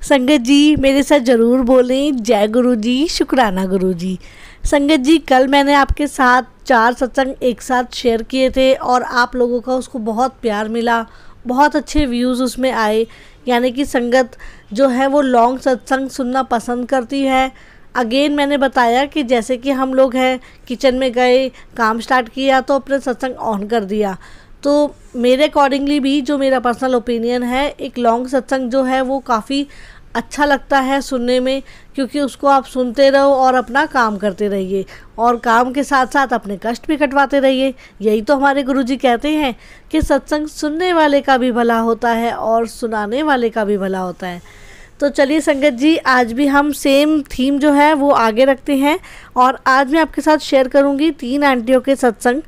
संगत जी मेरे साथ ज़रूर बोलें जय गुरु जी, शुक्राना गुरु जी। संगत जी कल मैंने आपके साथ 4 सत्संग एक साथ शेयर किए थे और आप लोगों का उसको बहुत प्यार मिला, बहुत अच्छे व्यूज़ उसमें आए। यानी कि संगत जो है वो लॉन्ग सत्संग सुनना पसंद करती है। अगेन मैंने बताया कि जैसे कि हम लोग हैं, किचन में गए, काम स्टार्ट किया तो अपने सत्संग ऑन कर दिया। तो मेरे अकॉर्डिंगली भी जो मेरा पर्सनल ओपिनियन है, एक लॉन्ग सत्संग जो है वो काफ़ी अच्छा लगता है सुनने में, क्योंकि उसको आप सुनते रहो और अपना काम करते रहिए और काम के साथ साथ अपने कष्ट भी कटवाते रहिए। यही तो हमारे गुरुजी कहते हैं कि सत्संग सुनने वाले का भी भला होता है और सुनाने वाले का भी भला होता है। तो चलिए संगत जी, आज भी हम सेम थीम जो है वो आगे रखते हैं और आज मैं आपके साथ शेयर करूंगी 3 आंटियों के सत्संग।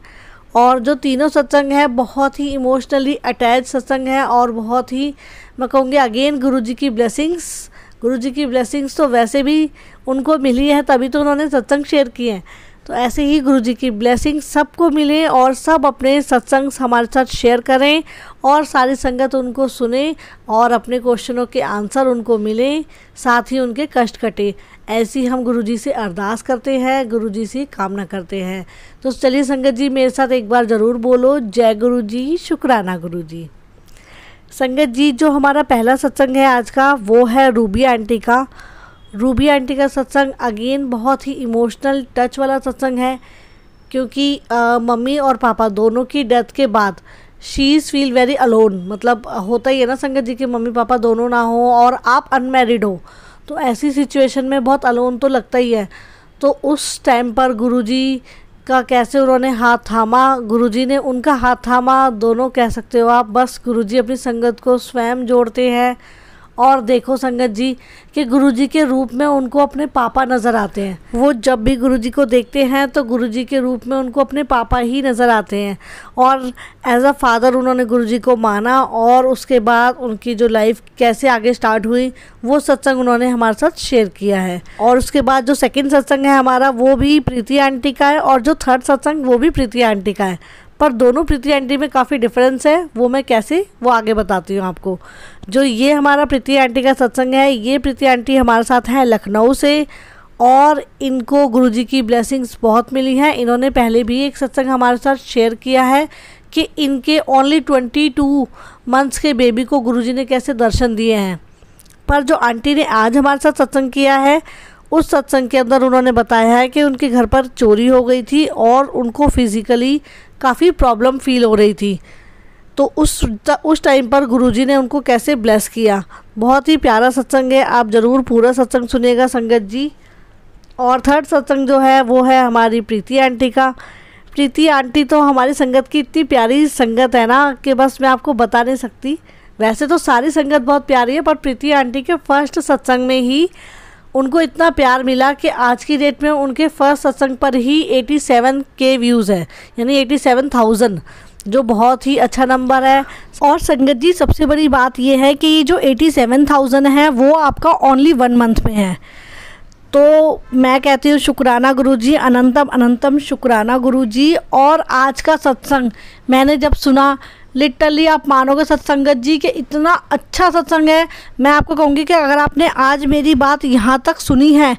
और जो तीनों सत्संग है बहुत ही इमोशनली अटैच सत्संग है और बहुत ही, मैं कहूँगी अगेन गुरुजी की ब्लेसिंग्स तो वैसे भी उनको मिली है, तभी तो उन्होंने सत्संग शेयर किए हैं। तो ऐसे ही गुरुजी की ब्लेसिंग सबको मिले और सब अपने सत्संग हमारे साथ शेयर करें और सारी संगत उनको सुने और अपने क्वेश्चनों के आंसर उनको मिले, साथ ही उनके कष्ट कटे। ऐसी हम गुरुजी से अरदास करते हैं, गुरुजी से कामना करते हैं। तो चलिए संगत जी मेरे साथ एक बार ज़रूर बोलो जय गुरु जी, शुक्राना गुरु जी। संगत जी जो हमारा पहला सत्संग है आज का वो है रूबी आंटी का। रूबी आंटी का सत्संग अगेन बहुत ही इमोशनल टच वाला सत्संग है, क्योंकि मम्मी और पापा दोनों की डेथ के बाद she is feel very alone. मतलब होता ही है ना संगत जी कि मम्मी पापा दोनों ना हो और आप अनमैरिड हो, तो ऐसी सिचुएशन में बहुत अलोन तो लगता ही है। तो उस टाइम पर गुरुजी का कैसे उन्होंने हाथ थामा, गुरुजी ने उनका हाथ थामा, दोनों कह सकते हो आप। बस गुरुजी अपनी संगत को स्वयं जोड़ते हैं और देखो संगत जी कि गुरुजी के रूप में उनको अपने पापा नज़र आते हैं। वो जब भी गुरुजी को देखते हैं तो गुरुजी के रूप में उनको अपने पापा ही नज़र आते हैं और एज अ फादर उन्होंने गुरुजी को माना। और उसके बाद उनकी जो लाइफ कैसे आगे स्टार्ट हुई वो सत्संग उन्होंने हमारे साथ शेयर किया है। और उसके बाद जो सेकंड सत्संग है हमारा वो भी प्रीति आंटी का है और जो थर्ड सत्संग वो भी प्रीति आंटी का है। पर दोनों प्रीति आंटी में काफ़ी डिफरेंस है, वो मैं कैसे वो आगे बताती हूँ आपको। जो ये हमारा प्रीति आंटी का सत्संग है, ये प्रीति आंटी हमारे साथ हैं लखनऊ से और इनको गुरुजी की ब्लेसिंग्स बहुत मिली हैं। इन्होंने पहले भी एक सत्संग हमारे साथ शेयर किया है कि इनके ओनली 22 मंथ्स के बेबी को गुरुजी ने कैसे दर्शन दिए हैं। पर जो आंटी ने आज हमारे साथ सत्संग किया है उस सत्संग के अंदर उन्होंने बताया है कि उनके घर पर चोरी हो गई थी और उनको फिज़िकली काफ़ी प्रॉब्लम फील हो रही थी। तो उस टाइम पर गुरुजी ने उनको कैसे ब्लेस किया। बहुत ही प्यारा सत्संग है, आप ज़रूर पूरा सत्संग सुनिएगा संगत जी। और थर्ड सत्संग जो है वो है हमारी प्रीति आंटी का। प्रीति आंटी तो हमारी संगत की इतनी प्यारी संगत है ना कि बस मैं आपको बता नहीं सकती। वैसे तो सारी संगत बहुत प्यारी है, पर प्रीति आंटी के फर्स्ट सत्संग में ही उनको इतना प्यार मिला कि आज की डेट में उनके फर्स्ट सत्संग पर ही 87K व्यूज़ है, यानी 87,000, जो बहुत ही अच्छा नंबर है। और संगत जी सबसे बड़ी बात यह है कि ये जो 87,000 है वो आपका ओनली 1 मंथ में है। तो मैं कहती हूँ शुक्राना गुरुजी, अनंतम अनंतम शुक्राना गुरुजी। और आज का सत्संग मैंने जब सुना, लिटरली आप मानोगे सत्संगत जी कि इतना अच्छा सत्संग है। मैं आपको कहूँगी कि अगर आपने आज मेरी बात यहाँ तक सुनी है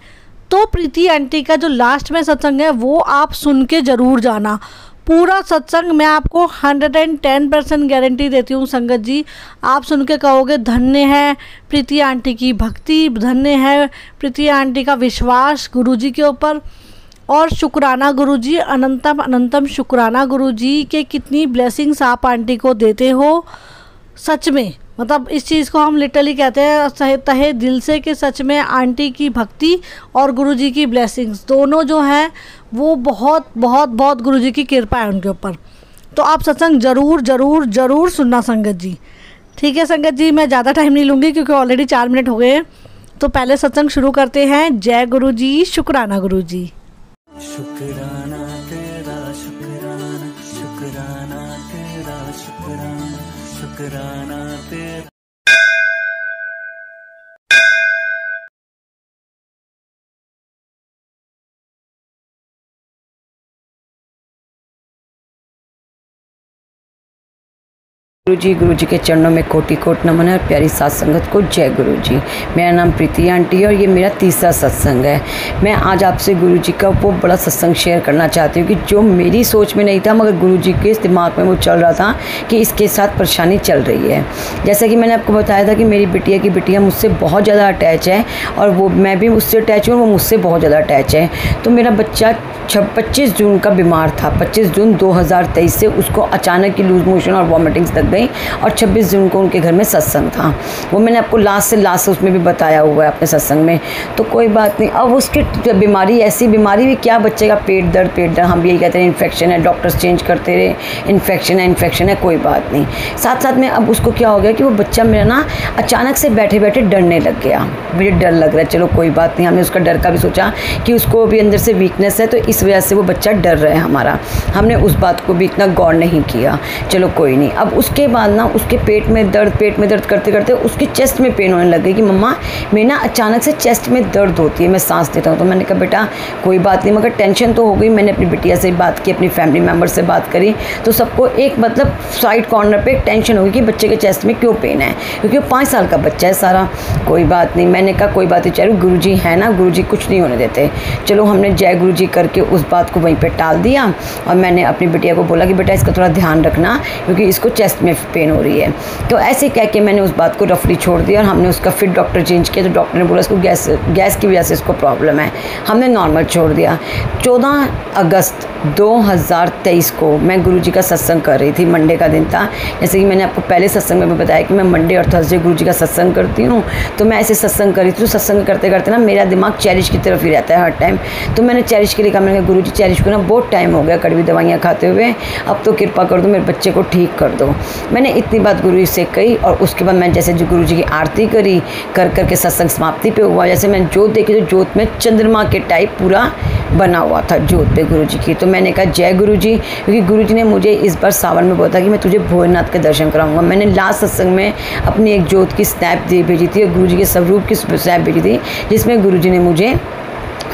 तो प्रीति आंटी का जो लास्ट में सत्संग है वो आप सुन के ज़रूर जाना। पूरा सत्संग मैं आपको 110% गारंटी देती हूँ संगत जी, आप सुन के कहोगे धन्य है प्रीति आंटी की भक्ति, धन्य है प्रीति आंटी का विश्वास गुरुजी के ऊपर। और शुक्राना गुरुजी, अनंतम अनंतम शुक्राना गुरुजी के कितनी ब्लेसिंग्स आप आंटी को देते हो। सच में मतलब इस चीज़ को हम लिटरली कहते हैं तहे दिल से कि सच में आंटी की भक्ति और गुरुजी की ब्लेसिंग्स दोनों जो हैं वो बहुत बहुत बहुत गुरुजी की कृपा है उनके ऊपर। तो आप सत्संग ज़रूर ज़रूर ज़रूर सुनना संगत जी। ठीक है संगत जी, मैं ज़्यादा टाइम नहीं लूँगी क्योंकि ऑलरेडी 4 मिनट हो गए हैं। तो पहले सत्संग शुरू करते हैं। जय गुरु जी, शुक्राना गुरु जी। शुक्राना तेरा शुक्राना, शुक्राना तेरा शुक्राना, शुक्राना तेरा। गुरु जी के चरणों में कोटि कोट नमन है और प्यारी साथ संगत को जय गुरु जी। मेरा नाम प्रीति आंटी है और ये मेरा तीसरा सत्संग है। मैं आज आपसे गुरु जी का वो बड़ा सत्संग शेयर करना चाहती हूँ कि जो मेरी सोच में नहीं था मगर गुरु जी के दिमाग में वो चल रहा था कि इसके साथ परेशानी चल रही है। जैसा कि मैंने आपको बताया था कि मेरी बिटिया की बिटिया मुझसे बहुत ज़्यादा अटैच है और वो मैं भी उससे अटैच हूँ और वो मुझसे बहुत ज़्यादा अटैच है। तो मेरा बच्चा 25 जून का बीमार था। 25 जून 2023 से उसको अचानक की लूज मोशन और वॉमिटिंग्स लग गई और 26 जून को उनके घर में सत्संग था। वो मैंने आपको लास्ट उसमें भी बताया हुआ है अपने सत्संग में। तो कोई बात नहीं, अब उसकी बीमारी ऐसी बीमारी भी क्या, बच्चे का पेट दर्द हम भी यही कहते हैं इन्फेक्शन है, डॉक्टर्स चेंज करते रहे, इन्फेक्शन है, कोई बात नहीं। साथ साथ में अब उसको क्या हो गया कि वो बच्चा मेरा ना अचानक से बैठे बैठे डरने लग गया। मुझे डर लग रहा है, चलो कोई बात नहीं, हमने उसका डर का भी सोचा कि उसको भी अंदर से वीकनेस है तो इस वजह से वो बच्चा डर रहा है हमारा। हमने उस बात को भी इतना गौर नहीं किया, चलो कोई नहीं। अब उसके बाद ना उसके पेट में दर्द करते करते उसकी चेस्ट में पेन होने लग गई कि मम्मा मेरे ना अचानक से चेस्ट में दर्द होती है, मैं सांस लेता हूँ। तो मैंने कहा बेटा कोई बात नहीं, मगर टेंशन तो हो गई। मैंने अपनी बिटिया से बात की, अपनी फैमिली मेम्बर से बात करी, तो सबको एक मतलब साइड कॉर्नर पे एक टेंशन होगी कि बच्चे के चेस्ट में क्यों पेन है, क्योंकि वो 5 साल का बच्चा है सारा। कोई बात नहीं, मैंने कहा कोई बात नहीं, चलो गुरुजी है ना, गुरुजी कुछ नहीं होने देते। चलो हमने जय गुरुजी करके उस बात को वहीं पे टाल दिया और मैंने अपनी बिटिया को बोला कि बेटा इसका थोड़ा ध्यान रखना क्योंकि इसको चेस्ट में पेन हो रही है। तो ऐसे कह के मैंने उस बात को रफली छोड़ दिया और हमने उसका फिर डॉक्टर चेंज किया। तो डॉक्टर ने बोला इसको गैस की वजह से इसको प्रॉब्लम है, हमने नॉर्मल छोड़ दिया। 14 अगस्त 2023 को मैं गुरुजी का सत्संग कर रही थी, मंडे का दिन था। जैसे कि मैंने आपको पहले सत्संग में बताया कि मैं मंडे और थर्सडे गुरुजी का सत्संग करती हूँ। तो मैं ऐसे सत्संग करी थी, तो सत्संग करते करते ना मेरा दिमाग चेरिश की तरफ ही रहता है हर टाइम। तो मैंने चेरिश के लिए कहा, मैंने कहा गुरुजी चेरिश को ना बहुत टाइम हो गया कड़वी दवाइयाँ खाते हुए, अब तो कृपा कर दो मेरे बच्चे को ठीक कर दो। मैंने इतनी बात गुरुजी से कही और उसके बाद मैं जैसे जो गुरुजी की आरती करी करके सत्संग समाप्ति पे हुआ। जैसे मैंने जोत देखी तो जोत में चंद्रमा के टाइप पूरा बना हुआ था जोत पे गुरुजी की। तो मैंने कहा जय गुरुजी, क्योंकि गुरुजी ने मुझे इस बार सावन में बोला था कि मैं तुझे भोलेनाथ के दर्शन कराऊंगा। मैंने लास्ट सत्संग में अपनी एक जोत की स्नैप भेजी थी और गुरुजी के स्वरूप की स्नैप भेजी थी, जिसमें गुरुजी ने मुझे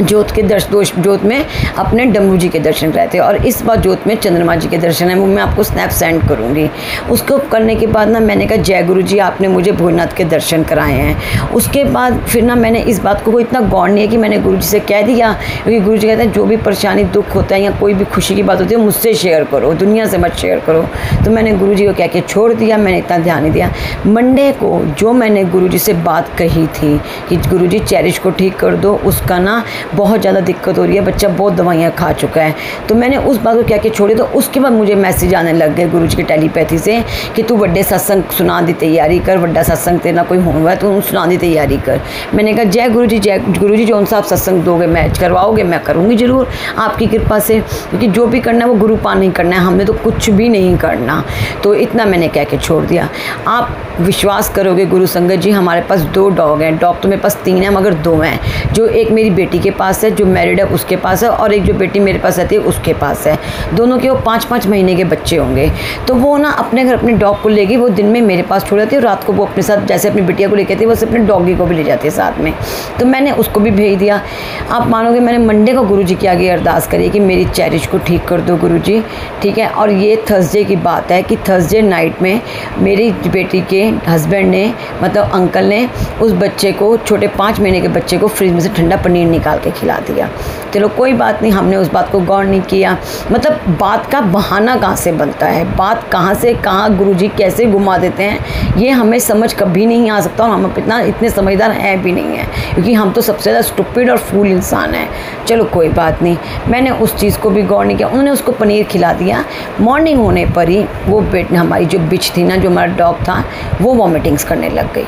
जोत में अपने डमरू जी के दर्शन कराए थे और इस बार जोत में चंद्रमा जी के दर्शन है, वो मैं आपको स्नैप सेंड करूँगी। उसको करने के बाद ना मैंने कहा जय गुरु जी आपने मुझे भोलेनाथ के दर्शन कराए हैं। उसके बाद फिर ना मैंने इस बात को इतना गौर नहीं है कि मैंने गुरु जी से कह दिया, क्योंकि गुरु जी कहते हैं जो भी परेशानी दुख होता है या कोई भी खुशी की बात होती है मुझसे शेयर करो, दुनिया से मत शेयर करो। तो मैंने गुरु जी को कह के छोड़ दिया, मैंने इतना ध्यान नहीं दिया। मंडे को जो मैंने गुरु जी से बात कही थी कि गुरु जी चेरिश को ठीक कर दो, उसका ना बहुत ज़्यादा दिक्कत हो रही है, बच्चा बहुत दवाइयाँ खा चुका है। तो मैंने उस बात को क्या कि छोड़ी। तो उसके बाद मुझे मैसेज आने लग गए गुरुजी की टेलीपैथी से कि तू बड़े सत्संग सुना दी तैयारी कर, बड़ा सत्संग तेरा कोई होना है तो सुना दी तैयारी कर। मैंने कहा जय गुरुजी जो सा आप सत्संग दोगे मैच करवाओगे मैं करूँगी ज़रूर आपकी कृपा से, क्योंकि जो भी करना है वो गुरु पान नहीं करना है, हमने तो कुछ भी नहीं करना। तो इतना मैंने कह के छोड़ दिया। आप विश्वास करोगे गुरु संगत जी, हमारे पास 2 डॉग हैं। डॉग तो मेरे पास 3 हैं मगर 2 हैं, जो एक मेरी बेटी के पास है जो मैरिड है उसके पास है, और एक जो बेटी मेरे पास रहती है उसके पास है। दोनों के वो 5-5 महीने के बच्चे होंगे। तो वो ना अपने घर अपने डॉग को लेगी, वो दिन में मेरे पास छोड़ जाती है और रात को वो अपने साथ जैसे अपनी बिटिया को लेके थी वैसे अपने डॉगी को भी ले जाती है साथ में। तो मैंने उसको भी भेज दिया। आप मानोगे मैंने मंडे को गुरुजी के आगे अरदास करी कि मेरी चेरिश को ठीक कर दो गुरुजी, ठीक है। और ये थर्सडे की बात है कि थर्सडे नाइट में मेरी बेटी के हस्बैंड ने मतलब अंकल ने उस बच्चे को, छोटे 5 महीने के बच्चे को फ्रिज में से ठंडा पनीर निकाल के खिला दिया। चलो कोई बात नहीं, हमने उस बात को गौर नहीं किया। मतलब बात का बहाना कहाँ से बनता है, बात कहाँ से कहाँ गुरुजी कैसे घुमा देते हैं ये हमें समझ कभी नहीं आ सकता और हम इतने समझदार हैं भी नहीं हैं, क्योंकि हम तो सबसे ज़्यादा स्टूपिड और फूल इंसान हैं। चलो कोई बात नहीं, मैंने उस चीज़ को भी गौर नहीं किया। उन्होंने उसको पनीर खिला दिया। मॉर्निंग होने पर ही वो हमारी जो बिच थी ना, जो हमारा डॉग था, वो वॉमिटिंग्स करने लग गई।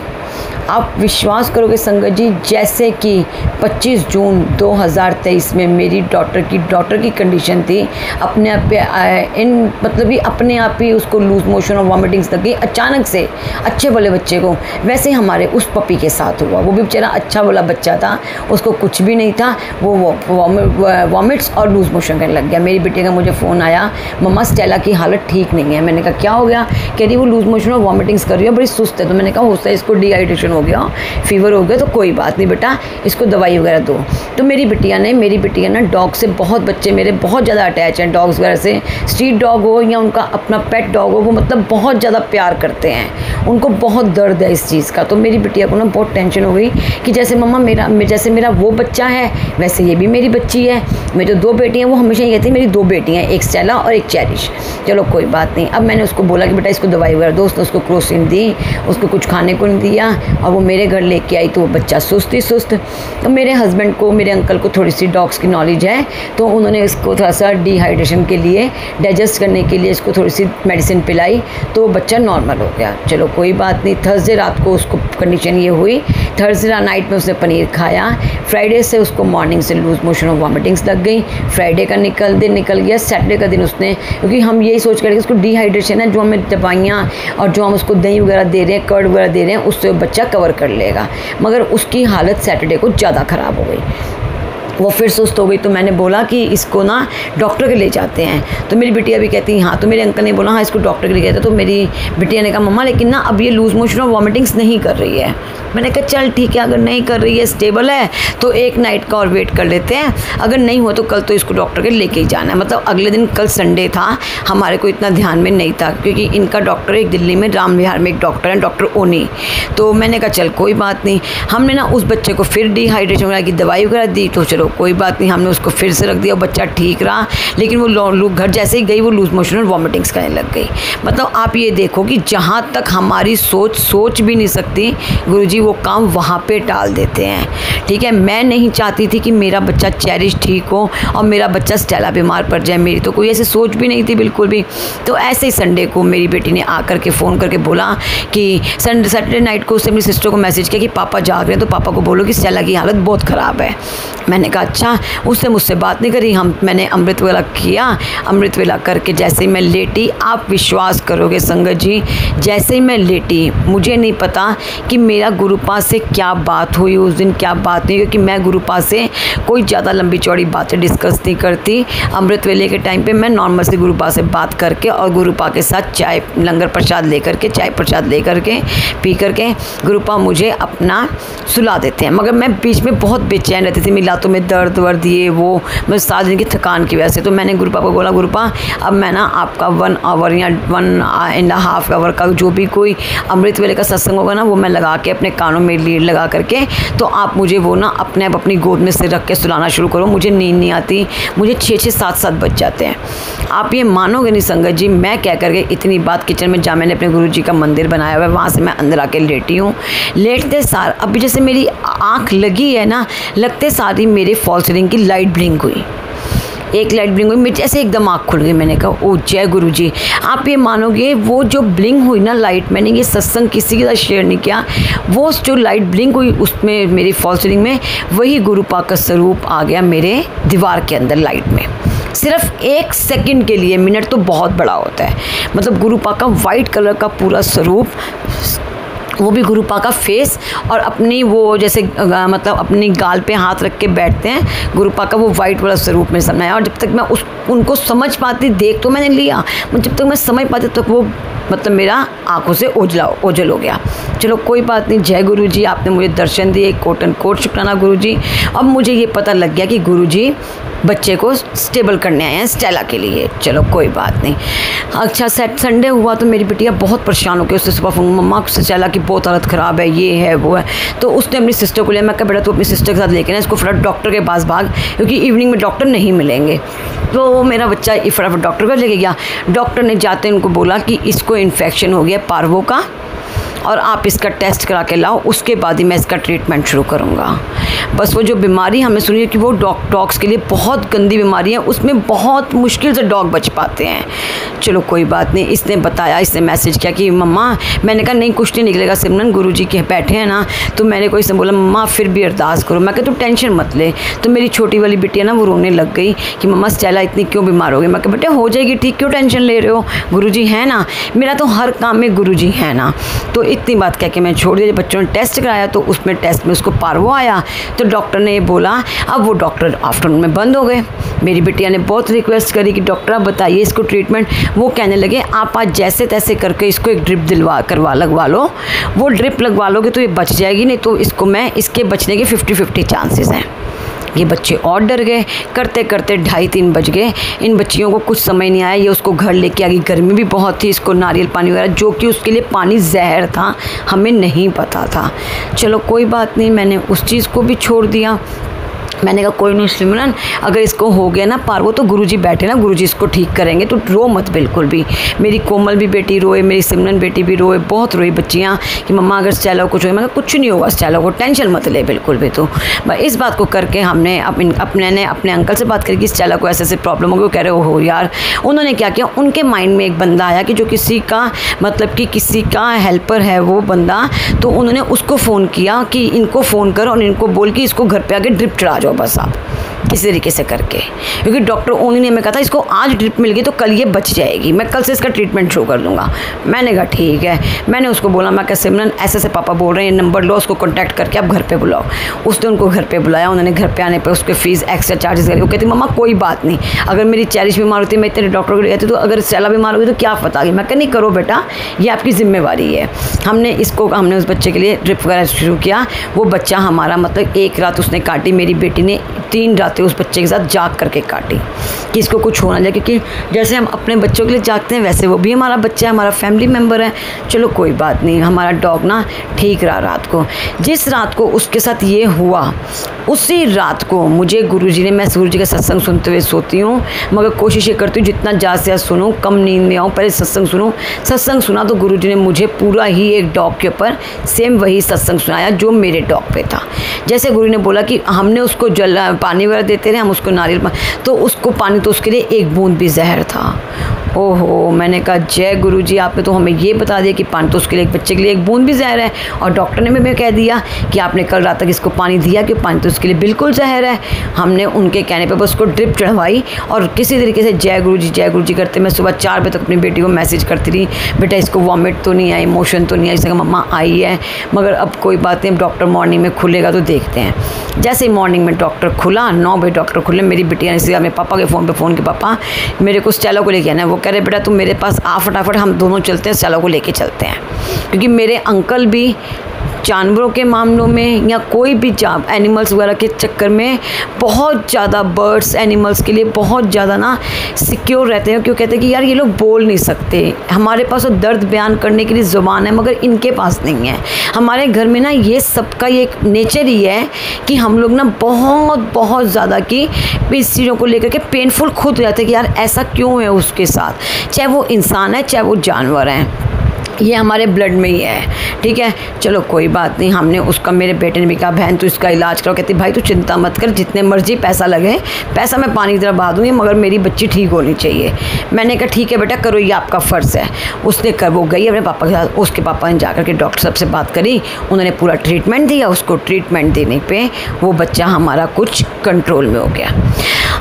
आप विश्वास करोगे संगत जी, जैसे कि 25 जून 2023 में मेरी डॉटर की कंडीशन थी, अपने आप मतलब ही अपने आप ही उसको लूज मोशन और वॉमिटिंग्स लग गई अचानक से, अच्छे वाले बच्चे को। वैसे हमारे उस पपी के साथ हुआ। वो भी बेचारा अच्छा वाला बच्चा था, उसको कुछ भी नहीं था, वो वॉमिट्स और लूज मोशन करने लग गया। मेरी बेटी का मुझे फ़ोन आया, मम्मा स्टेला की हालत ठीक नहीं है। मैंने कहा क्या हो गया? कह रही वो लूज मोशन और वॉमिटिंग्स कर रही है, बड़ी सुस्त है। तो मैंने कहा हो सकता है इसको डिहाइड्रेशन हो गया, फीवर हो गया, तो कोई बात नहीं बेटा, इसको दवाई वगैरह दो। तो मेरी बिटिया ना डॉग से, बहुत बच्चे मेरे बहुत ज़्यादा अटैच हैं डॉग्स वगैरह से, स्ट्रीट डॉग हो या उनका अपना पेट डॉग हो, वो मतलब बहुत ज़्यादा प्यार करते हैं, उनको बहुत दर्द है इस चीज़ का। तो मेरी बिटिया को ना बहुत टेंशन हो गई कि जैसे मम्मा जैसे मेरा वो बच्चा है वैसे ये भी मेरी बच्ची है, मेरी तो 2 बेटी हैं, वो हमेशा ये कहती है मेरी 2 बेटी हैं, एक स्टेला और एक चेरिश। चलो कोई बात नहीं। अब मैंने उसको बोला कि बेटा इसको दवाई वगैरह दो, उसने उसको क्रोसिन दी, उसको कुछ खाने को नहीं दिया, और वो मेरे घर लेके आई तो वो बच्चा सुस्त ही सुस्त। तो मेरे हस्बैंड को, मेरे अंकल को थोड़ी सी डॉग्स की नॉलेज है, तो उन्होंने इसको थोड़ा सा डिहाइड्रेशन के लिए, डाइजेस्ट करने के लिए इसको थोड़ी सी मेडिसिन पिलाई, तो वो बच्चा नॉर्मल हो गया। चलो कोई बात नहीं। थर्सडे रात को उसको कंडीशन ये हुई, थर्सडे नाइट में उसने पनीर खाया, फ्राइडे से उसको मॉर्निंग से लूज मोशन और वॉमिटिंग्स लग गई, फ्राइडे का दिन निकल गया, सैटरडे का दिन उसने, क्योंकि हम यही सोच कर कि उसको डिहाइड्रेशन है, जो हमें दवाइयाँ और जो हम उसको दही वगैरह दे रहे हैं, कर्ड वगैरह दे रहे हैं, उससे बच्चा कवर कर लेगा, मगर उसकी हालत सैटरडे को ज़्यादा ख़राब हो गई, वो फिर सुस्त हो गई। तो मैंने बोला कि इसको ना डॉक्टर के ले जाते हैं। तो मेरी बिटिया भी कहती हाँ, तो मेरे अंकल ने बोला हाँ इसको डॉक्टर के ले गए थे। तो मेरी बिटिया ने कहा मम्मा लेकिन ना अब ये लूज मोशन और वॉमिटिंग्स नहीं कर रही है। मैंने कहा चल ठीक है, अगर नहीं कर रही है, स्टेबल है, तो एक नाइट का और वेट कर लेते हैं, अगर नहीं हो तो कल तो इसको डॉक्टर के लेके ही जाना है। मतलब अगले दिन, कल संडे था, हमारे को इतना ध्यान में नहीं था, क्योंकि इनका डॉक्टर एक दिल्ली में राम विहार में एक डॉक्टर है, डॉक्टर ओनी। तो मैंने कहा चल कोई बात नहीं। हमने ना उस बच्चे को फिर डिहाइड्रेशन वगैरह की दवाई वगैरह दी, तो चलो कोई बात नहीं, हमने उसको फिर से रख दिया, बच्चा ठीक रहा। लेकिन वो घर जैसे ही गई वो लूज मोशन और वॉमिटिंग्स करने लग गई। मतलब आप ये देखो कि जहाँ तक हमारी सोच भी नहीं सकती, गुरुजी वो काम वहाँ पे टाल देते हैं। ठीक है, मैं नहीं चाहती थी कि मेरा बच्चा चेरिश ठीक हो और मेरा बच्चा स्टेला बीमार पड़ जाए, मेरी तो कोई ऐसी सोच भी नहीं थी बिल्कुल भी। तो ऐसे ही संडे को मेरी बेटी ने आकर के फ़ोन करके बोला कि सैटरडे नाइट को उसने अपनी सिस्टर को मैसेज किया कि पापा जाग रहे हैं, तो पापा को बोलो कि स्टेला की हालत बहुत ख़राब है। मैंने कहा अच्छा। उससे मुझसे बात नहीं करी, मैंने अमृत वेला किया। अमृत वेला करके जैसे ही मैं लेटी, आप विश्वास करोगे संगत जी, जैसे ही मैं लेटी, मुझे नहीं पता कि मेरा गुरुपा से क्या बात हुई उस दिन, क्या बात नहीं, क्योंकि मैं गुरुपा से कोई ज़्यादा लंबी चौड़ी बातें डिस्कस नहीं करती। अमृत वेले के टाइम पे मैं नॉर्मल से गुरुपा से बात करके और गुरुपा के साथ चाय, लंगर प्रसाद लेकर के, चाय प्रसाद लेकर के, पी करके गुरुपा मुझे अपना सुला देते हैं। मगर मैं बीच में बहुत बेचैन रहती थी, मेरी लातों में दर्द वर्द ये वो, मैं 7 दिन की थकान की वजह से। तो मैंने गुरुपा को बोला गुरुपा अब मैं ना आपका 1 आवर या 1.5 आवर का जो भी कोई अमृत वेले का सत्संग होगा ना, वो मैं लगा के अपने कानों में लीड लगा करके, तो आप मुझे वो ना अपने आप अपनी गोद में सिर रख के सुलाना शुरू करो। मुझे नींद नहीं आती, मुझे 6-6, 7-7 बज जाते हैं। आप ये मानोगे नहीं संगत जी, मैं क्या करके इतनी बात किचन में जहाँ मैंने अपने गुरु जी का मंदिर बनाया हुआ है, वहाँ से मैं अंदर आके लेटी हूँ। लेटते सार अभी जैसे मेरी आँख लगी है ना, लगते सारी मेरे फॉल सीलिंग की लाइट ब्लिंक हुई, एक लाइट ब्लिंक हुई, मेरी ऐसे एकदम आँख खुल गई। मैंने कहा ओ जय गुरु जी। आप ये मानोगे वो जो ब्लिंक हुई ना लाइट, मैंने ये सत्संग किसी के साथ शेयर नहीं किया, वो जो लाइट ब्लिंक हुई उसमें मेरी फॉल सीलिंग में वही गुरुपा का स्वरूप आ गया मेरे दीवार के अंदर लाइट में। सिर्फ 1 सेकंड के लिए, मिनट तो बहुत बड़ा होता है, मतलब गुरुपा का वाइट कलर का पूरा स्वरूप, वो भी गुरुपा का फेस, और अपनी वो जैसे मतलब अपनी गाल पे हाथ रख के बैठते हैं, गुरुपा का वो वाइट वाला स्वरूप में समझ आया। और जब तक मैं उनको समझ पाती, देख तो मैंने लिया, जब तक मैं समझ पाती तब वो मतलब मेरा आंखों से ओझल हो गया। चलो कोई बात नहीं, जय गुरु जी, आपने मुझे दर्शन दिए, कोट एंड कोट शुक्राना गुरु जी। अब मुझे ये पता लग गया कि गुरु जी बच्चे को स्टेबल करने आए हैं स्टेला के लिए। चलो कोई बात नहीं। अच्छा संडे हुआ तो मेरी बिटिया बहुत परेशान हो गई, उससे सुबह फोन, मम्मा स्टेला की बहुत हालत ख़राब है, ये है वो है। तो उसने अपनी सिस्टर को लिया। मैं कहा बेटा तू अपनी सिस्टर के साथ लेके ना इसको फटाफट डॉक्टर के पास भाग, क्योंकि इवनिंग में डॉक्टर नहीं मिलेंगे। तो मेरा बच्चा फटाफट डॉक्टर को लेके गया। डॉक्टर ने जाते उनको बोला कि इसको इन्फेक्शन हो गया पार्वो का, और आप इसका टेस्ट करा के लाओ, उसके बाद ही मैं इसका ट्रीटमेंट शुरू करूँगा। बस वो जो बीमारी हमें सुनी है कि वो डॉग्स के लिए बहुत गंदी बीमारी है, उसमें बहुत मुश्किल से डॉग बच पाते हैं। चलो कोई बात नहीं, इसने बताया, इसने मैसेज किया कि मम्मा, मैंने कहा नहीं कुछ नहीं निकलेगा सिमरन, गुरुजी के बैठे हैं ना। तो मैंने कोई इसने बोला मम्मा फिर भी अरदास करो। मैं कहा तू टेंशन मत ले। तो मेरी छोटी वाली बिटिया ना वो रोने लग गई कि मम्मा स्टेला इतनी क्यों बीमार हो गई। मैं कहा बेटा हो जाएगी ठीक, क्यों टेंशन ले रहे हो, गुरुजी है ना, मेरा तो हर काम में गुरुजी है ना। तो इतनी बात कह के मैं छोड़ दिया। बच्चों ने टेस्ट कराया तो उसमें टेस्ट में उसको पार्वो आया, तो डॉक्टर ने ये बोला। अब वो डॉक्टर आफ्टरनून में बंद हो गए। मेरी बिटिया ने बहुत रिक्वेस्ट करी कि डॉक्टर आप बताइए इसको ट्रीटमेंट। वो कहने लगे आप आज जैसे तैसे करके इसको एक ड्रिप लगवा लो, वो ड्रिप लगवा लोगे तो ये बच जाएगी, नहीं तो इसके बचने के 50-50 चांसेस हैं। ये बच्चे और डर गए। करते करते 2:30-3 बज गए। इन बच्चियों को कुछ समझ नहीं आया। ये उसको घर लेके आ गई। गर्मी भी बहुत थी। इसको नारियल पानी वगैरह, जो कि उसके लिए पानी जहर था, हमें नहीं पता था। चलो कोई बात नहीं, मैंने उस चीज़ को भी छोड़ दिया। मैंने कहा कोई नहीं सिमरन, अगर इसको हो गया ना पार्वो तो गुरुजी बैठे ना, गुरुजी इसको ठीक करेंगे, तो रो मत बिल्कुल भी। मेरी कोमल भी बेटी रोए, मेरी सिमरन बेटी भी रोए, बहुत रोई बच्चियाँ कि मम्मा अगर स्टेला को कुछ हो। मैं कुछ नहीं होगा स्टेला को, टेंशन मत ले बिल्कुल भी। तो इस बात को करके हमने अपने अंकल से बात करी कि स्टेला को ऐसे ऐसे प्रॉब्लम हो गई। वो कह रहे हो यार। उन्होंने क्या किया, उनके माइंड में एक बंदा आया कि जो किसी का हेल्पर है वो बंदा, तो उन्होंने उसको फ़ोन किया कि इनको फ़ोन करो और इनको बोल कि इसको घर पे आके ड्रिप चढ़ा जाओ बस आप, किसी तरीके से करके। क्योंकि डॉक्टर ओनी ने हमें कहा था इसको आज ड्रिप मिल गई तो कल ये बच जाएगी, मैं कल से इसका ट्रीटमेंट शुरू कर दूंगा। मैंने कहा ठीक है। मैंने उसको बोला, मैं कहा सिमरन ऐसे से पापा बोल रहे हैं, ये नंबर लो, उसको कॉन्टैक्ट करके आप घर पे बुलाओ। उसने उनको घर पे बुलाया। उन्होंने घर पे आने पर उसके फीस एक्स्ट्रा चार्जेस करे। वो कहती मम्मा कोई बात नहीं, अगर मेरी चेरिश बीमार होती मैं इतने डॉक्टर को ले जाती, तो अगर स्टेला बीमार होगी तो क्या पता। मैं कहा नहीं करो बेटा, ये आपकी जिम्मेवारी है। हमने उस बच्चे के लिए ड्रिप वगैरह शुरू किया। वो बच्चा हमारा मतलब एक रात उसने काटी, मेरी बेटी ने 3 रातें उस बच्चे के साथ जाग करके काटी कि इसको कुछ होना चाहिए। क्योंकि जैसे हम अपने बच्चों के लिए जागते हैं वैसे वो भी हमारा बच्चा है, हमारा फैमिली मेम्बर है। चलो कोई बात नहीं, हमारा डॉग ना ठीक रहा रात को। जिस रात को उसके साथ ये हुआ उसी रात को मुझे गुरुजी ने, मैं गुरुजी का सत्संग सुनते हुए सोती हूँ, मगर कोशिश ये करती हूँ जितना ज़्यादा से ज़्यादा सुनूँ, कम नींद में आऊँ, पहले सत्संग सुनूँ। सत्संग सुना तो गुरुजी ने मुझे पूरा ही एक डॉग के ऊपर सेम वही सत्संग सुनाया जो मेरे डॉग पे था। जैसे गुरु ने बोला कि हमने उसको पानी वगैरह देते रहे, हम उसको नारियल पानी, तो उसको पानी तो उसके लिए एक बूंद भी जहर था। ओहो, मैंने कहा जय गुरुजी, आपने तो हमें ये बता दिया कि पानी तो उसके लिए, एक बच्चे के लिए एक बूंद भी जहर है। और डॉक्टर ने भी कह दिया कि आपने कल रात तक इसको पानी दिया कि पानी तो उसके लिए बिल्कुल जहर है। हमने उनके कहने पर बस उसको ड्रिप चढ़वाई और किसी तरीके से जय गुरुजी करते मैं सुबह 4 बजे तक अपनी बेटी को मैसेज करती रही, बेटा इसको वॉमिट तो नहीं आई, मोशन तो नहीं आई। इसने कहा मम्मा आई है, मगर अब कोई बात नहीं, डॉक्टर मॉर्निंग में खुलेगा तो देखते हैं। जैसे ही मॉर्निंग में डॉक्टर खुला, 9 बजे डॉक्टर खुले, मेरी बिटिया ने सीधा मेरे पापा के फ़ोन कि पापा मेरे को स्टेला को लेके आना है। वो कह रहे बेटा तुम मेरे पास आ, फटाफट हम दोनों चलते हैं, स्टेला को लेके चलते हैं। क्योंकि मेरे अंकल भी जानवरों के मामलों में या कोई भी एनिमल्स वगैरह के चक्कर में बहुत ज़्यादा, बर्ड्स एनिमल्स के लिए बहुत ज़्यादा ना सिक्योर रहते हैं। क्यों कहते हैं कि यार ये लोग बोल नहीं सकते, हमारे पास तो दर्द बयान करने के लिए ज़ुबान है मगर इनके पास नहीं है। हमारे घर में ना ये सबका ये एक नेचर ही है कि हम लोग ना बहुत ज़्यादा कि इस चीज़ों को लेकर के पेनफुल खुद हो जाते हैं कि यार ऐसा क्यों है उसके साथ, चाहे वो इंसान है चाहे वो जानवर है, ये हमारे ब्लड में ही है। ठीक है, चलो कोई बात नहीं। हमने उसका, मेरे बेटे ने भी कहा बहन तो इसका इलाज करो। कहती भाई तू चिंता मत कर, जितने मर्जी पैसा लगे, पैसा मैं पानी की तरह बहा दूँगी, मगर मेरी बच्ची ठीक होनी चाहिए। मैंने कहा ठीक है बेटा करो, ये आपका फ़र्ज़ है। उसने वो गई अपने पापा के साथ, उसके पापा ने जाकर के डॉक्टर साहब से बात करी, उन्होंने पूरा ट्रीटमेंट दिया। उसको ट्रीटमेंट देने पर वो बच्चा हमारा कुछ कंट्रोल में हो गया।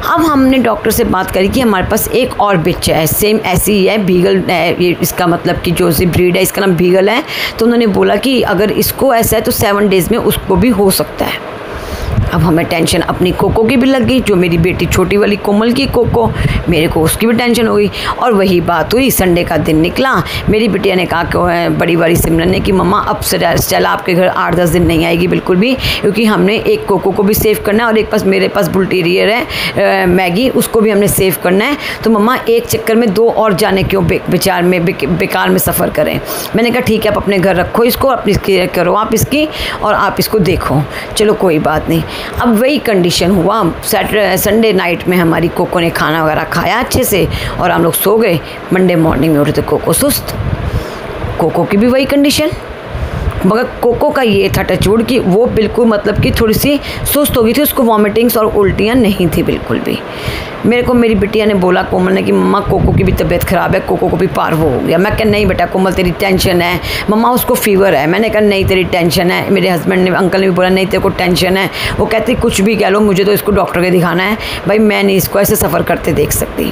अब हमने डॉक्टर से बात करी कि हमारे पास एक और बच्चा है, सेम ऐसी ही है, बीगल है, ये इसका मतलब कि जो सी ब्रीड है इसका नाम बीगल है। तो उन्होंने बोला कि अगर इसको ऐसा है तो 7 डेज़ में उसको भी हो सकता है। अब हमें टेंशन अपनी कोको की भी लग गई, जो मेरी बेटी छोटी वाली कोमल की कोको, मेरे को उसकी भी टेंशन हो गई। और वही बात हुई, संडे का दिन निकला, मेरी बिटिया ने कहा कि बड़ी वाली सिमरन ने कि मम्मा अब स्टेला आपके घर 8-10 दिन नहीं आएगी बिल्कुल भी, क्योंकि हमने एक कोको को भी सेव करना है और एक पास मेरे पास बुलटीरियर है मैगी, उसको भी हमने सेव करना है। तो मम्मा एक चक्कर में 2 और जाने क्यों बेकार में सफ़र करें। मैंने कहा ठीक है आप अपने घर रखो इसको, अपनी केयर करो आप इसकी और आप इसको देखो। चलो कोई बात नहीं। अब वही कंडीशन हुआ, संडे नाइट में हमारी कोको ने खाना वगैरह खाया अच्छे से और हम लोग सो गए। मंडे मॉर्निंग में उठे तो कोको सुस्त, कोको की भी वही कंडीशन, मगर कोको का ये था टचवुड कि वो बिल्कुल मतलब कि थोड़ी सी सुस्त हो गई थी, उसको वॉमिटिंग्स और उल्टियाँ नहीं थी बिल्कुल भी। मेरे को मेरी बिटिया ने बोला कोमल ने कि मम्मा कोको की भी तबीयत ख़राब है, कोको को भी पार्वो हो गया। मैं कहा नहीं बेटा कोमल तेरी टेंशन है, मम्मा उसको फीवर है। मैंने कहा नहीं तेरी टेंशन है। मेरे हस्बैंड ने अंकल ने भी बोला नहीं तेरे को टेंशन है। वो कहती कुछ भी कह लो मुझे तो इसको डॉक्टर के दिखाना है भाई, मैं नहीं इसको ऐसे सफ़र करते देख सकती।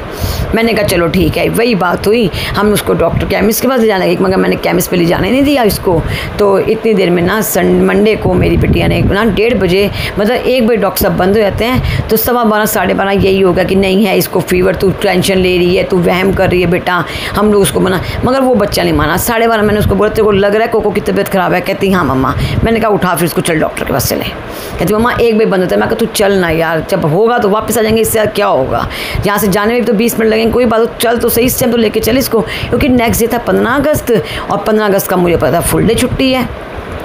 मैंने कहा चलो ठीक है। वही बात हुई, हम उसको डॉक्टर केमिस्ट के पास ले जाने लगे, मगर मैंने केमिस्ट पे ले जाने नहीं दिया इसको। तो इतनी देर में ना मंडे को मेरी बिटिया ने ना 1:30 बजे, मतलब 1 बजे डॉक्टर साहब बंद हो जाते हैं, तो 12:15 साढ़े 12 यही होगा कि नहीं है इसको फीवर, तू टेंशन ले रही है, तू वहम कर रही है बेटा। हम लोग उसको मना, मगर वो बच्चा नहीं माना। 12:30 मैंने उसको बोला तेरे को लग रहा है कोको की तबीयत ख़राब है? कहती हाँ मम्मा। मैंने कहा उठा फिर इसको चल डॉक्टर के पास चले। कहती मम्मा 1 बजे बंद होता है। मैं कहा तू चल ना यार, जब होगा तो वापस आ जाएंगे, इससे क्या होगा, यहाँ से जाने में भी तो 20 मिनट लगेंगे, कोई बात चल तो सही, इस टाइम तो लेके चल इसको। क्योंकि नेक्स्ट डे था 15 अगस्त और 15 अगस्त का मुझे पता फुल डे छुट्टी है।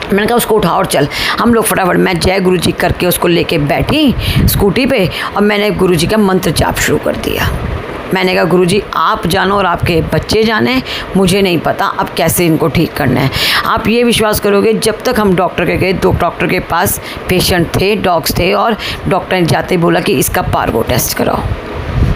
मैंने कहा उसको उठाओ और चल। हम लोग फटाफट मैं जय गुरु जी करके उसको लेके बैठी स्कूटी पे और मैंने गुरु जी का मंत्र जाप शुरू कर दिया। मैंने कहा गुरुजी आप जानो और आपके बच्चे जाने, मुझे नहीं पता अब कैसे इनको ठीक करना है। आप ये विश्वास करोगे जब तक हम डॉक्टर के गए, 2 डॉक्टर के पास पेशेंट थे, डॉग्स थे, और डॉक्टर ने जाते बोला कि इसका पार्वो टेस्ट कराओ।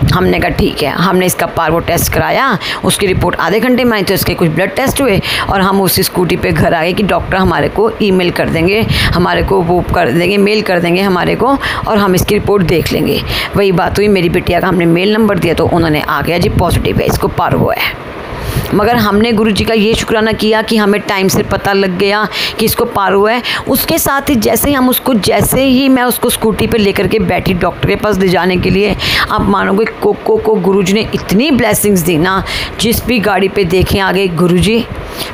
हमने कहा ठीक है। हमने इसका पार्वो टेस्ट कराया, उसकी रिपोर्ट आधे घंटे में आई, तो इसके कुछ ब्लड टेस्ट हुए और हम उसी स्कूटी पे घर आ गए कि डॉक्टर हमारे को ईमेल कर देंगे, हमारे को वो कर देंगे, मेल कर देंगे हमारे को, और हम इसकी रिपोर्ट देख लेंगे। वही बात हुई, मेरी बिटिया का हमने मेल नंबर दिया तो उन्होंने आ गया जी पॉजिटिव है, इसको पार्वो है। मगर हमने गुरुजी का ये शुक्राना किया कि हमें टाइम से पता लग गया कि इसको पार्वो है। उसके साथ ही जैसे ही मैं उसको स्कूटी पे लेकर के बैठी डॉक्टर के पास ले जाने के लिए, आप मानोगे कोको को गुरुजी ने इतनी ब्लेसिंग्स दी ना, जिस भी गाड़ी पे देखें आगे गुरुजी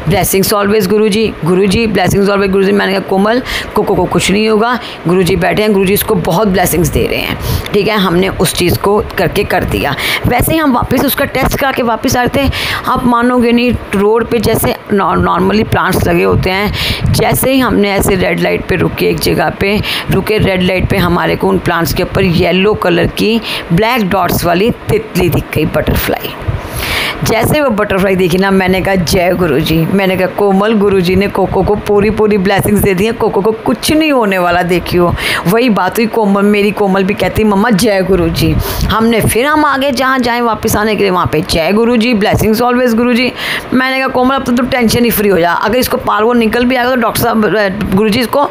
ब्लेसिंग्स ऑलवेज, गुरुजी ब्लेसिंग्स ऑलवेज गुरुजी। मैंने कहा कोमल कोको को कुछ नहीं होगा, गुरुजी बैठे हैं, गुरुजी इसको बहुत ब्लेसिंग्स दे रहे हैं। ठीक है, हमने उस चीज़ को करके कर दिया। वैसे ही हम वापस उसका टेस्ट करा के वापस आए थे। आप मानोगे नहीं, रोड पे जैसे नॉर्मली प्लांट्स लगे होते हैं, जैसे ही हमने ऐसे रेड लाइट पे रुके, एक जगह पे रुके रेड लाइट पे, हमारे को उन प्लांट्स के ऊपर येलो कलर की ब्लैक डॉट्स वाली तितली दिख गई, बटरफ्लाई। जैसे वो बटरफ्लाई देखी ना, मैंने कहा जय गुरुजी। मैंने कहा कोमल गुरुजी ने कोको को पूरी ब्लेसिंग्स दे दी हैं, कोको को कुछ नहीं होने वाला, देखियो। वही बात हुई, मेरी कोमल भी कहती मम्मा जय गुरुजी। हमने फिर हम आगे जहाँ जाएँ वापस आने के लिए, वहाँ पे जय गुरुजी ब्लेसिंग्स ऑलवेज गुरुजी। मैंने कहा कोमल अब तो टेंशन ही फ्री हो जा, अगर इसको पार्वो निकल भी आएगा तो डॉक्टर साहब गुरुजी इसको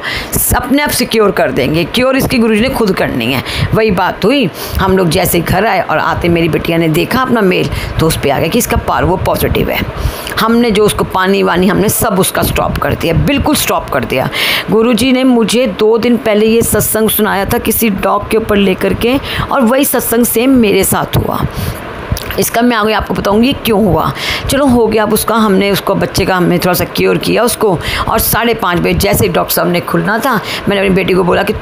अपने आप सिक्योर कर देंगे, क्योर इसकी गुरुजी ने खुद करनी है। वही बात हुई, हम लोग जैसे घर आए और आते मेरी बिटिया ने देखा अपना मेल, तो उस पर आ गया कि इसका पार्वो पॉजिटिव है। हमने जो उसको पानी वानी हमने सब उसका स्टॉप कर दिया, बिल्कुल स्टॉप कर दिया। गुरुजी ने मुझे 2 दिन पहले ये सत्संग सुनाया था किसी डॉग के ऊपर लेकर के, और वही सत्संग सेम मेरे साथ हुआ। इसका मैं आगे आपको बताऊंगी क्यों हुआ। चलो हो गया, अब उसका हमने उसको बच्चे का हमने थोड़ा सा क्योर किया उसको, और 5:30 बजे जैसे डॉक्टर साहब ने खुलना था, मैंने अपनी बेटी को बोला कि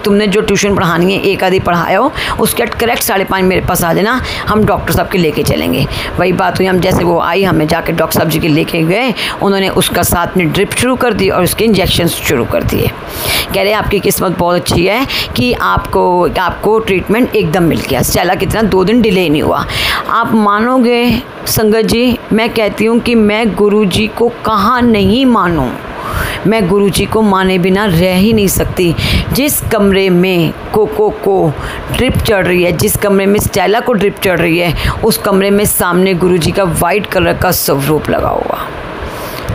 तुमने जो ट्यूशन पढ़ानी है, एक आधी पढ़ाया हो, उसके करेक्ट 5:30 मेरे पास आ जाना, हम डॉक्टर साहब के लेके चलेंगे। वही बात हुई, हम जैसे वो आई, हमें जाके डॉक्टर साहब जी के लेके गए, उन्होंने उसका साथ में ड्रिप शुरू कर दी और उसके इंजेक्शन शुरू कर दिए। कह रहे आपकी किस्मत बहुत अच्छी है कि आपको ट्रीटमेंट एकदम मिल गया, स्टेला कितना 2 दिन डिले नहीं हुआ। आप मानोगे संगत जी, मैं कहती हूँ कि मैं गुरुजी को कहाँ नहीं मानूँ, मैं गुरुजी को माने बिना रह ही नहीं सकती। जिस कमरे में कोको को ड्रिप चढ़ रही है, जिस कमरे में स्टेला को ड्रिप चढ़ रही है, उस कमरे में सामने गुरुजी का वाइट कलर का स्वरूप लगा हुआ।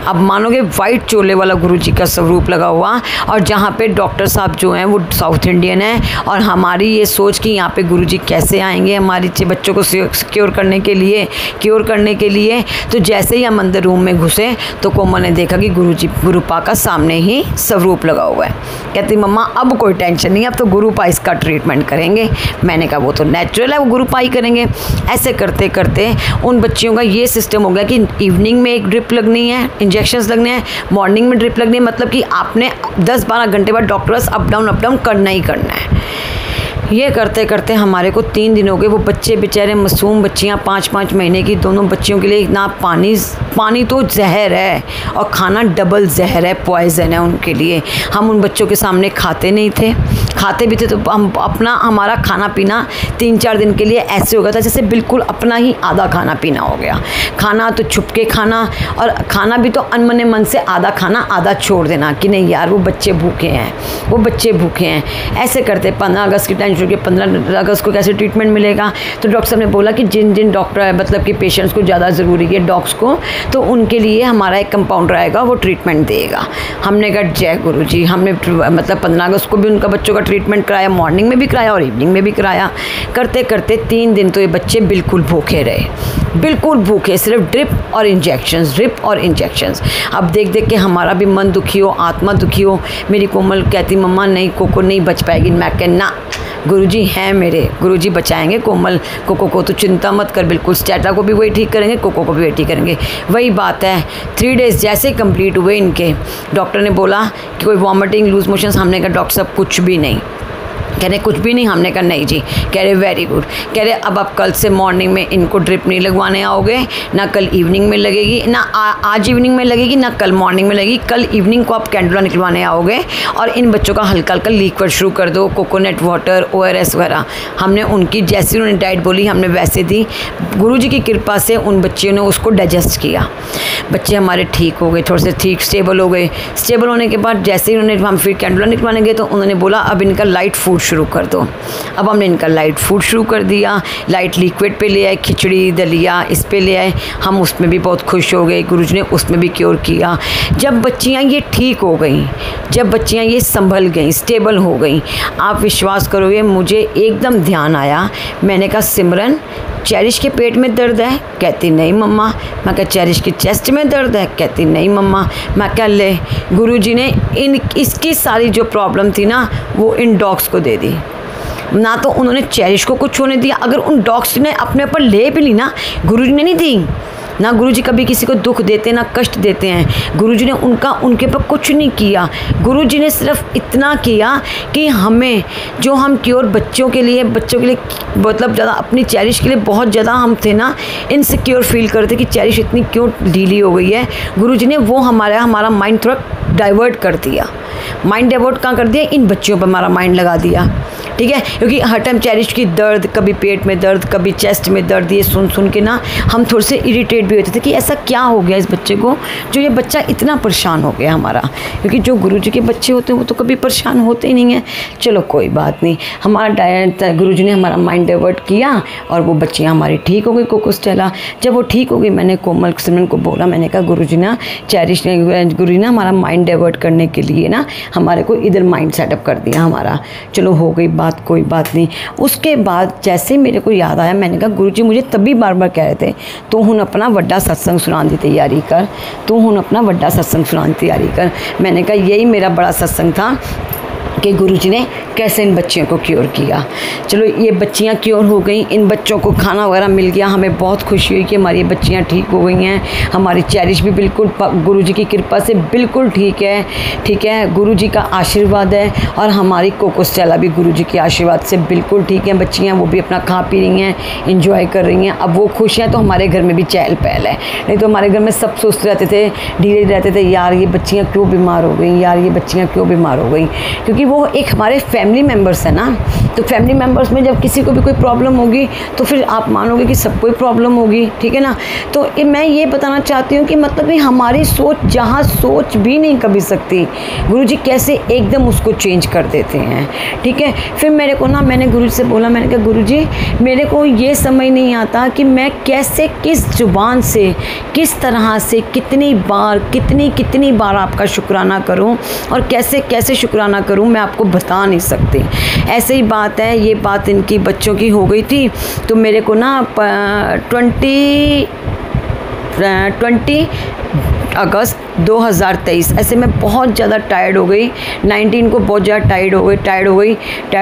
अब मानोगे वाइट चोले वाला गुरुजी का स्वरूप लगा हुआ, और जहाँ पे डॉक्टर साहब जो हैं वो साउथ इंडियन हैं, और हमारी ये सोच कि यहाँ पे गुरुजी कैसे आएंगे हमारी बच्चों को क्योर करने के लिए। तो जैसे ही हम अंदर रूम में घुसे तो कोमल ने देखा कि गुरुपा का सामने ही स्वरूप लगा हुआ है। कहती मम्मा अब कोई टेंशन नहीं, अब तो गुरुपा इसका ट्रीटमेंट करेंगे। मैंने कहा वो तो नेचुरल है, वो गुरुपा ही करेंगे। ऐसे करते करते उन बच्चियों का ये सिस्टम हो गया कि इवनिंग में एक ड्रिप लगनी है, इंजेक्शंस लगने हैं, मॉर्निंग में ड्रिप लगनी है, मतलब कि आपने 10-12 घंटे बाद डॉक्टर बस अप डाउन करना ही करना है। ये करते करते हमारे को 3 दिन हो गए। वो बच्चे बेचारे मासूम बच्चियाँ 5-5 महीने की, दोनों बच्चियों के लिए ना पानी पानी तो जहर है और खाना डबल जहर है, पॉइजन है उनके लिए। हम उन बच्चों के सामने खाते नहीं थे, खाते भी थे तो हम हमारा खाना पीना 3-4 दिन के लिए ऐसे हो गया था जैसे बिल्कुल अपना ही आधा खाना पीना हो गया। खाना तो छुप के खाना, और खाना भी तो अनमने मन से आधा खाना आधा छोड़ देना कि नहीं यार वो बच्चे भूखे हैं, वो बच्चे भूखे हैं, ऐसे करते। 15 अगस्त की टेंशन के 15 अगस्त को कैसे ट्रीटमेंट मिलेगा, तो डॉक्टर साहब ने बोला कि जिन डॉक्टर मतलब कि पेशेंट्स को ज़्यादा ज़रूरी है डॉग्स को, तो उनके लिए हमारा एक कंपाउंडर आएगा वो ट्रीटमेंट देगा। हमने कहा जय गुरु जी। हमने मतलब 15 अगस्त को भी उनका बच्चों का ट्रीटमेंट कराया, मॉर्निंग में भी कराया और इवनिंग में भी कराया। करते करते 3 दिन तो ये बच्चे बिल्कुल भूखे रहे, बिल्कुल भूखे, सिर्फ ड्रिप और इंजेक्शंस। अब देख देख के हमारा भी मन दुखी हो, आत्मा दुखी हो। मेरी कोमल कहती मम्मा नहीं कोको नहीं बच पाएगी। मैं कहना गुरुजी हैं मेरे, गुरुजी बचाएंगे कोको को तो चिंता मत कर, बिल्कुल स्टेटा को भी वही ठीक करेंगे, कोको को भी वही ठीक करेंगे। वही बात है। 3 डेज़ जैसे कंप्लीट हुए इनके, डॉक्टर ने बोला कि कोई वॉमिटिंग लूज मोशंस। हमने कहा डॉक्टर साहब कुछ भी नहीं। कह रहे कुछ भी नहीं। हमने कहा नहीं जी। कह रहे वेरी गुड। कह रहे अब आप कल से मॉर्निंग में इनको ड्रिप नहीं लगवाने आओगे, ना कल इवनिंग में लगेगी, ना आज इवनिंग में लगेगी, ना कल मॉर्निंग में लगेगी। कल इवनिंग को आप कैंडुला निकलवाने आओगे और इन बच्चों का हल्का हल्का लिक्विड शुरू कर दो, कोकोनट वाटर, ORS वगैरह। हमने उनकी जैसी उन्होंने डाइट बोली हमने वैसे दी। गुरुजी की कृपा से उन बच्चों ने उसको डाइजेस्ट किया। बच्चे हमारे ठीक हो गए, थोड़े से ठीक स्टेबल हो गए। स्टेबल होने के बाद जैसे ही उन्होंने हम फिर कैंडुला निकलवाने गए तो उन्होंने बोला अब इनका लाइट फूड शुरू कर दो। अब हमने इनका लाइट फूड शुरू कर दिया। लाइट लिक्विड पे ले आए, खिचड़ी दलिया इस पे ले आए। हम उसमें भी बहुत खुश हो गए, गुरुजी ने उसमें भी क्योर किया। जब बच्चियाँ ये ठीक हो गई, जब बच्चियाँ ये संभल गई, स्टेबल हो गई, आप विश्वास करोगे मुझे एकदम ध्यान आया। मैंने कहा सिमरन चेरिश के पेट में दर्द है? कहती नहीं मम्मा। मैं कहा चेरिश की चेस्ट में दर्द है? कहती नहीं मम्मा। मैं कहा ले गुरुजी ने इसकी सारी जो प्रॉब्लम थी ना वो इन डॉग्स को दे दी। ना तो उन्होंने चेरिश को कुछ होने दिया। अगर उन डॉग्स ने अपने ऊपर ले भी ली ना, गुरुजी ने नहीं दी ना। गुरुजी कभी किसी को दुख देते ना कष्ट देते हैं। गुरुजी ने उनके ऊपर कुछ नहीं किया। गुरुजी ने सिर्फ इतना किया कि हमें जो हम क्योर बच्चों के लिए मतलब ज़्यादा अपनी चेरिश के लिए बहुत ज़्यादा हम थे ना इनसिक्योर फील करते कि चेरिश इतनी क्यों ढीली हो गई है। गुरुजी ने वो हमारा माइंड थोड़ा डाइवर्ट कर दिया। माइंड डाइवर्ट कहाँ कर दिया? इन बच्चियों पर हमारा माइंड लगा दिया। ठीक है, क्योंकि हर टाइम चेरिश की दर्द, कभी पेट में दर्द, कभी चेस्ट में दर्द, ये सुन के ना हम थोड़े से इरिटेट भी होते थे कि ऐसा क्या हो गया इस बच्चे को जो ये बच्चा इतना परेशान हो गया हमारा। क्योंकि जो गुरुजी के बच्चे होते हैं वो तो कभी परेशान होते ही नहीं हैं। चलो कोई बात नहीं, हमारा गुरुजी ने हमारा माइंड डाइवर्ट किया और वो बच्चियाँ हमारी ठीक हो गई। कोको स्टेला जब वो ठीक हो गई, मैंने कोमल सिमरन को बोला, मैंने कहा गुरुजी ना चेरिश ने गुरुजी ना हमारा माइंड डाइवर्ट करने के लिए ना हमारे को इधर माइंड सेटअप कर दिया हमारा। चलो हो गई बात, कोई बात नहीं। उसके बाद जैसे मेरे को याद आया, मैंने कहा गुरुजी मुझे तभी बार बार कह रहे थे तू हुण अपना वड्डा सत्संग सुनाने की तैयारी कर, तू हुण अपना वड्डा सत्संग सुनाने की तैयारी कर। मैंने कहा यही मेरा बड़ा सत्संग था कि गुरुजी ने कैसे इन बच्चियों को क्योर किया। चलो ये बच्चियां क्योर हो गई, इन बच्चों को खाना वगैरह मिल गया। हमें बहुत खुशी हुई कि हमारी बच्चियां ठीक हो गई हैं। हमारी चेरिश भी बिल्कुल गुरुजी की कृपा से बिल्कुल ठीक है। ठीक है, गुरुजी का आशीर्वाद है। और हमारी कोको स्टेला भी गुरुजी के आशीर्वाद से बिल्कुल ठीक है। बच्चियाँ वो भी अपना खा पी रही हैं, इंजॉय कर रही हैं। अब वो खुश हैं तो हमारे घर में भी चहल पहल है। नहीं तो हमारे घर में सब सोचते रहते थे, ढीले रहते थे, यार ये बच्चियाँ क्यों बीमार हो गई, यार ये बच्चियाँ क्यों बीमार हो गई। क्योंकि वो एक हमारे फैमिली मेम्बर्स है ना, तो फैमिली मेम्बर्स में जब किसी को भी कोई प्रॉब्लम होगी तो फिर आप मानोगे कि सबको ही प्रॉब्लम होगी। ठीक है ना। तो मैं ये बताना चाहती हूँ कि मतलब कि हमारी सोच जहाँ सोच भी नहीं कभी सकती, गुरुजी कैसे एकदम उसको चेंज कर देते हैं। ठीक है। फिर मेरे को ना मैंने गुरुजी से बोला, मैंने कहा गुरुजी मेरे को ये समझ नहीं आता कि मैं कैसे, किस जुबान से, किस तरह से, कितनी बार आपका शुक्राना करूं और कैसे कैसे शुक्राना करूं, मैं आपको बता नहीं सकती। ऐसे ही बात है, ये बात इनकी बच्चों की हो गई थी तो मेरे को ना 20 अगस्त 2023 ऐसे मैं बहुत ज़्यादा टायर्ड हो गई। 19 को बहुत ज़्यादा टायर्ड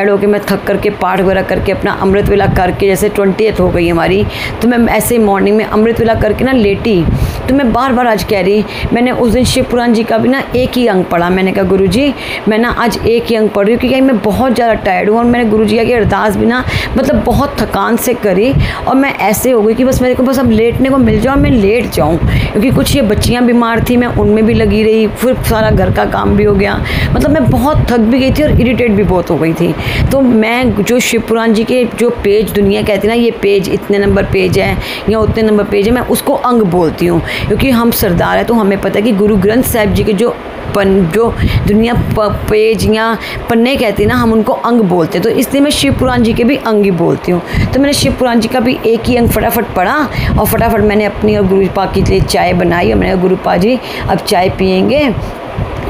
हो गई मैं थक करके पाठ वगैरह करके अपना अमृत वेला करके, जैसे 20th हो गई हमारी, तो मैं ऐसे मॉर्निंग में अमृत वेला करके ना लेटी। तो मैं बार बार आज कह रही, मैंने उस दिन शिव पुराण जी का भी ना एक ही अंग पढ़ा। मैंने कहा गुरुजी मैं ना आज एक ही अंग पढ़ रही हूँ क्योंकि मैं बहुत ज़्यादा टायर्ड हूँ। और मैंने गुरुजी की अरदास भी ना मतलब बहुत थकान से करी और मैं ऐसे हो गई कि बस मेरे को बस अब लेटने को मिल जाओ और मैं लेट जाऊँ, क्योंकि कुछ ये बच्चियाँ बीमार थी, मैं उनमें भी लगी रही, फिर सारा घर का काम भी हो गया, मतलब मैं बहुत थक भी गई थी और इरिटेट भी बहुत हो गई थी। तो मैं जो शिव पुराण जी के जो पेज दुनिया कहती है ना, ये पेज इतने नंबर पेज है या उतने नंबर पेज है, मैं उसको अंग बोलती हूँ क्योंकि हम सरदार हैं। तो हमें पता है कि गुरु ग्रंथ साहिब जी के जो दुनिया पेज या पन्ने कहती है ना, हम उनको अंग बोलते हैं। तो इसलिए मैं शिव पुराण जी के भी अंग ही बोलती हूँ। तो मैंने शिव पुराण जी का भी एक ही अंग फटाफट पढ़ा और फटाफट मैंने अपनी और गुरु पा के लिए चाय बनाई और मैंने कहा गुरु पा जी अब चाय पियेंगे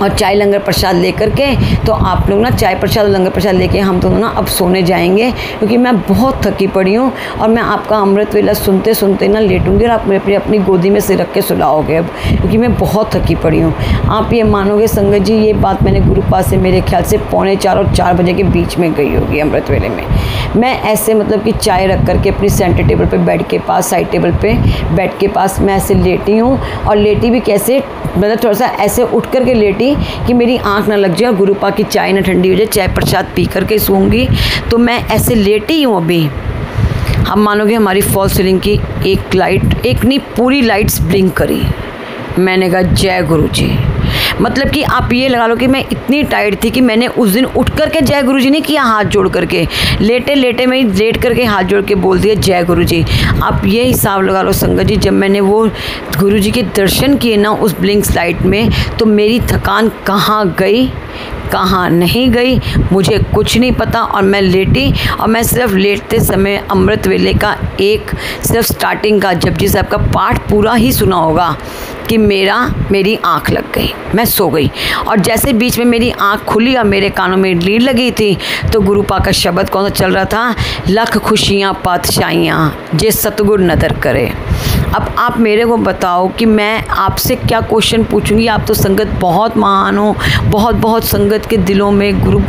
और चाय लंगर प्रसाद लेकर के, तो आप लोग ना चाय प्रसाद और लंगर प्रसाद लेके हम दोनों ना अब सोने जाएंगे क्योंकि मैं बहुत थकी पड़ी हूँ और मैं आपका अमृत वेला सुनते सुनते ना लेटूंगी और आप मेरे अपनी गोदी में सिर रख के सुलाओगे अब, क्योंकि मैं बहुत थकी पड़ी हूँ। आप ये मानोगे संगत जी, ये बात मैंने गुरु पास से मेरे ख्याल से 3:45 और 4 बजे के बीच में गई होगी अमृत वेले में। मैं ऐसे मतलब कि चाय रख करके अपनी सेंटर टेबल पे बेड के पास, साइड टेबल पे बेड के पास मैं ऐसे लेटी हूँ और लेटी भी कैसे, मतलब थोड़ा सा ऐसे उठ करके लेटी कि मेरी आंख ना लग जाए और गुरु पा की चाय ना ठंडी हो जाए, चाय प्रसाद पी करके सोऊंगी। तो मैं ऐसे लेटी हूँ अभी। हम मानोगे हमारी फॉल सीलिंग की एक लाइट, एक नहीं पूरी लाइट्स ब्लिंक करी। मैंने कहा जय गुरु जी। मतलब कि आप ये लगा लो कि मैं इतनी टायर्ड थी कि मैंने उस दिन उठ करके जय गुरु जी नहीं किया, हाथ जोड़ करके लेटे लेटे में लेट करके हाथ जोड़ के बोल दिया जय गुरु जी। आप ये हिसाब लगा लो संगत जी, जब मैंने वो गुरु जी के दर्शन किए ना उस ब्लिंक्स लाइट में, तो मेरी थकान कहाँ गई कहाँ नहीं गई मुझे कुछ नहीं पता। और मैं लेटी और मैं सिर्फ लेटते समय अमृत वेले का एक सिर्फ स्टार्टिंग का जपजी साहब का पाठ पूरा ही सुना होगा कि मेरी आँख लग गई, मैं सो गई। और जैसे बीच में मेरी आँख खुली और मेरे कानों में लीड लगी थी तो गुरु पा का शब्द कौन सा चल रहा था, लख खुशियाँ पातशाहियाँ जे सतगुर नदर करे। अब आप मेरे को बताओ कि मैं आपसे क्या क्वेश्चन पूछूंगी। आप तो संगत बहुत महान हो, बहुत बहुत संगत के दिलों में गुरु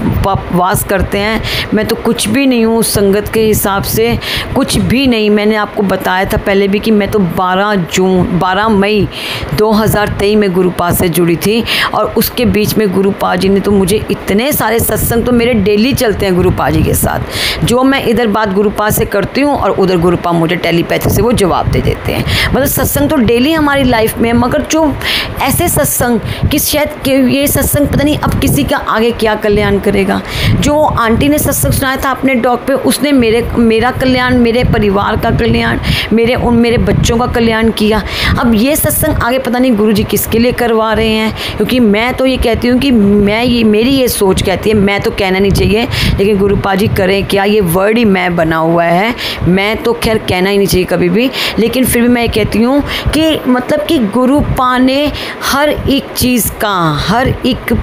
वास करते हैं। मैं तो कुछ भी नहीं हूँ संगत के हिसाब से, कुछ भी नहीं। मैंने आपको बताया था पहले भी कि मैं तो 12 मई 2023 में गुरु पा से जुड़ी थी और उसके बीच में गुरु पा जी ने तो मुझे इतने सारे सत्संग तो मेरे डेली चलते हैं गुरु पा जी के साथ। जो मैं इधर बात गुरु पा से करती हूँ और उधर गुरु पा मुझे टेलीपैथी से वो जवाब दे देते हैं। मतलब सत्संग तो डेली हमारी लाइफ में, मगर जो ऐसे सत्संग कि शायद ये सत्संग पता नहीं अब किसी का आगे क्या कल्याण करेगा। जो आंटी ने सत्संग सुनाया था अपने डॉग पे, उसने मेरा कल्याण, मेरे परिवार का कल्याण, मेरे बच्चों का कल्याण किया। अब ये सत्संग आगे पता नहीं गुरु जी किसके लिए करवा रहे हैं, क्योंकि मैं तो ये कहती हूँ कि मेरी ये सोच कहती है, मैं तो कहना नहीं चाहिए लेकिन गुरु पा जी करें क्या, ये वर्ड ही मैं बना हुआ है। मैं तो खैर कहना ही नहीं चाहिए कभी भी, लेकिन फिर भी मैं कहती हूँ कि मतलब कि गुरु पा ने हर एक चीज़ का, हर एक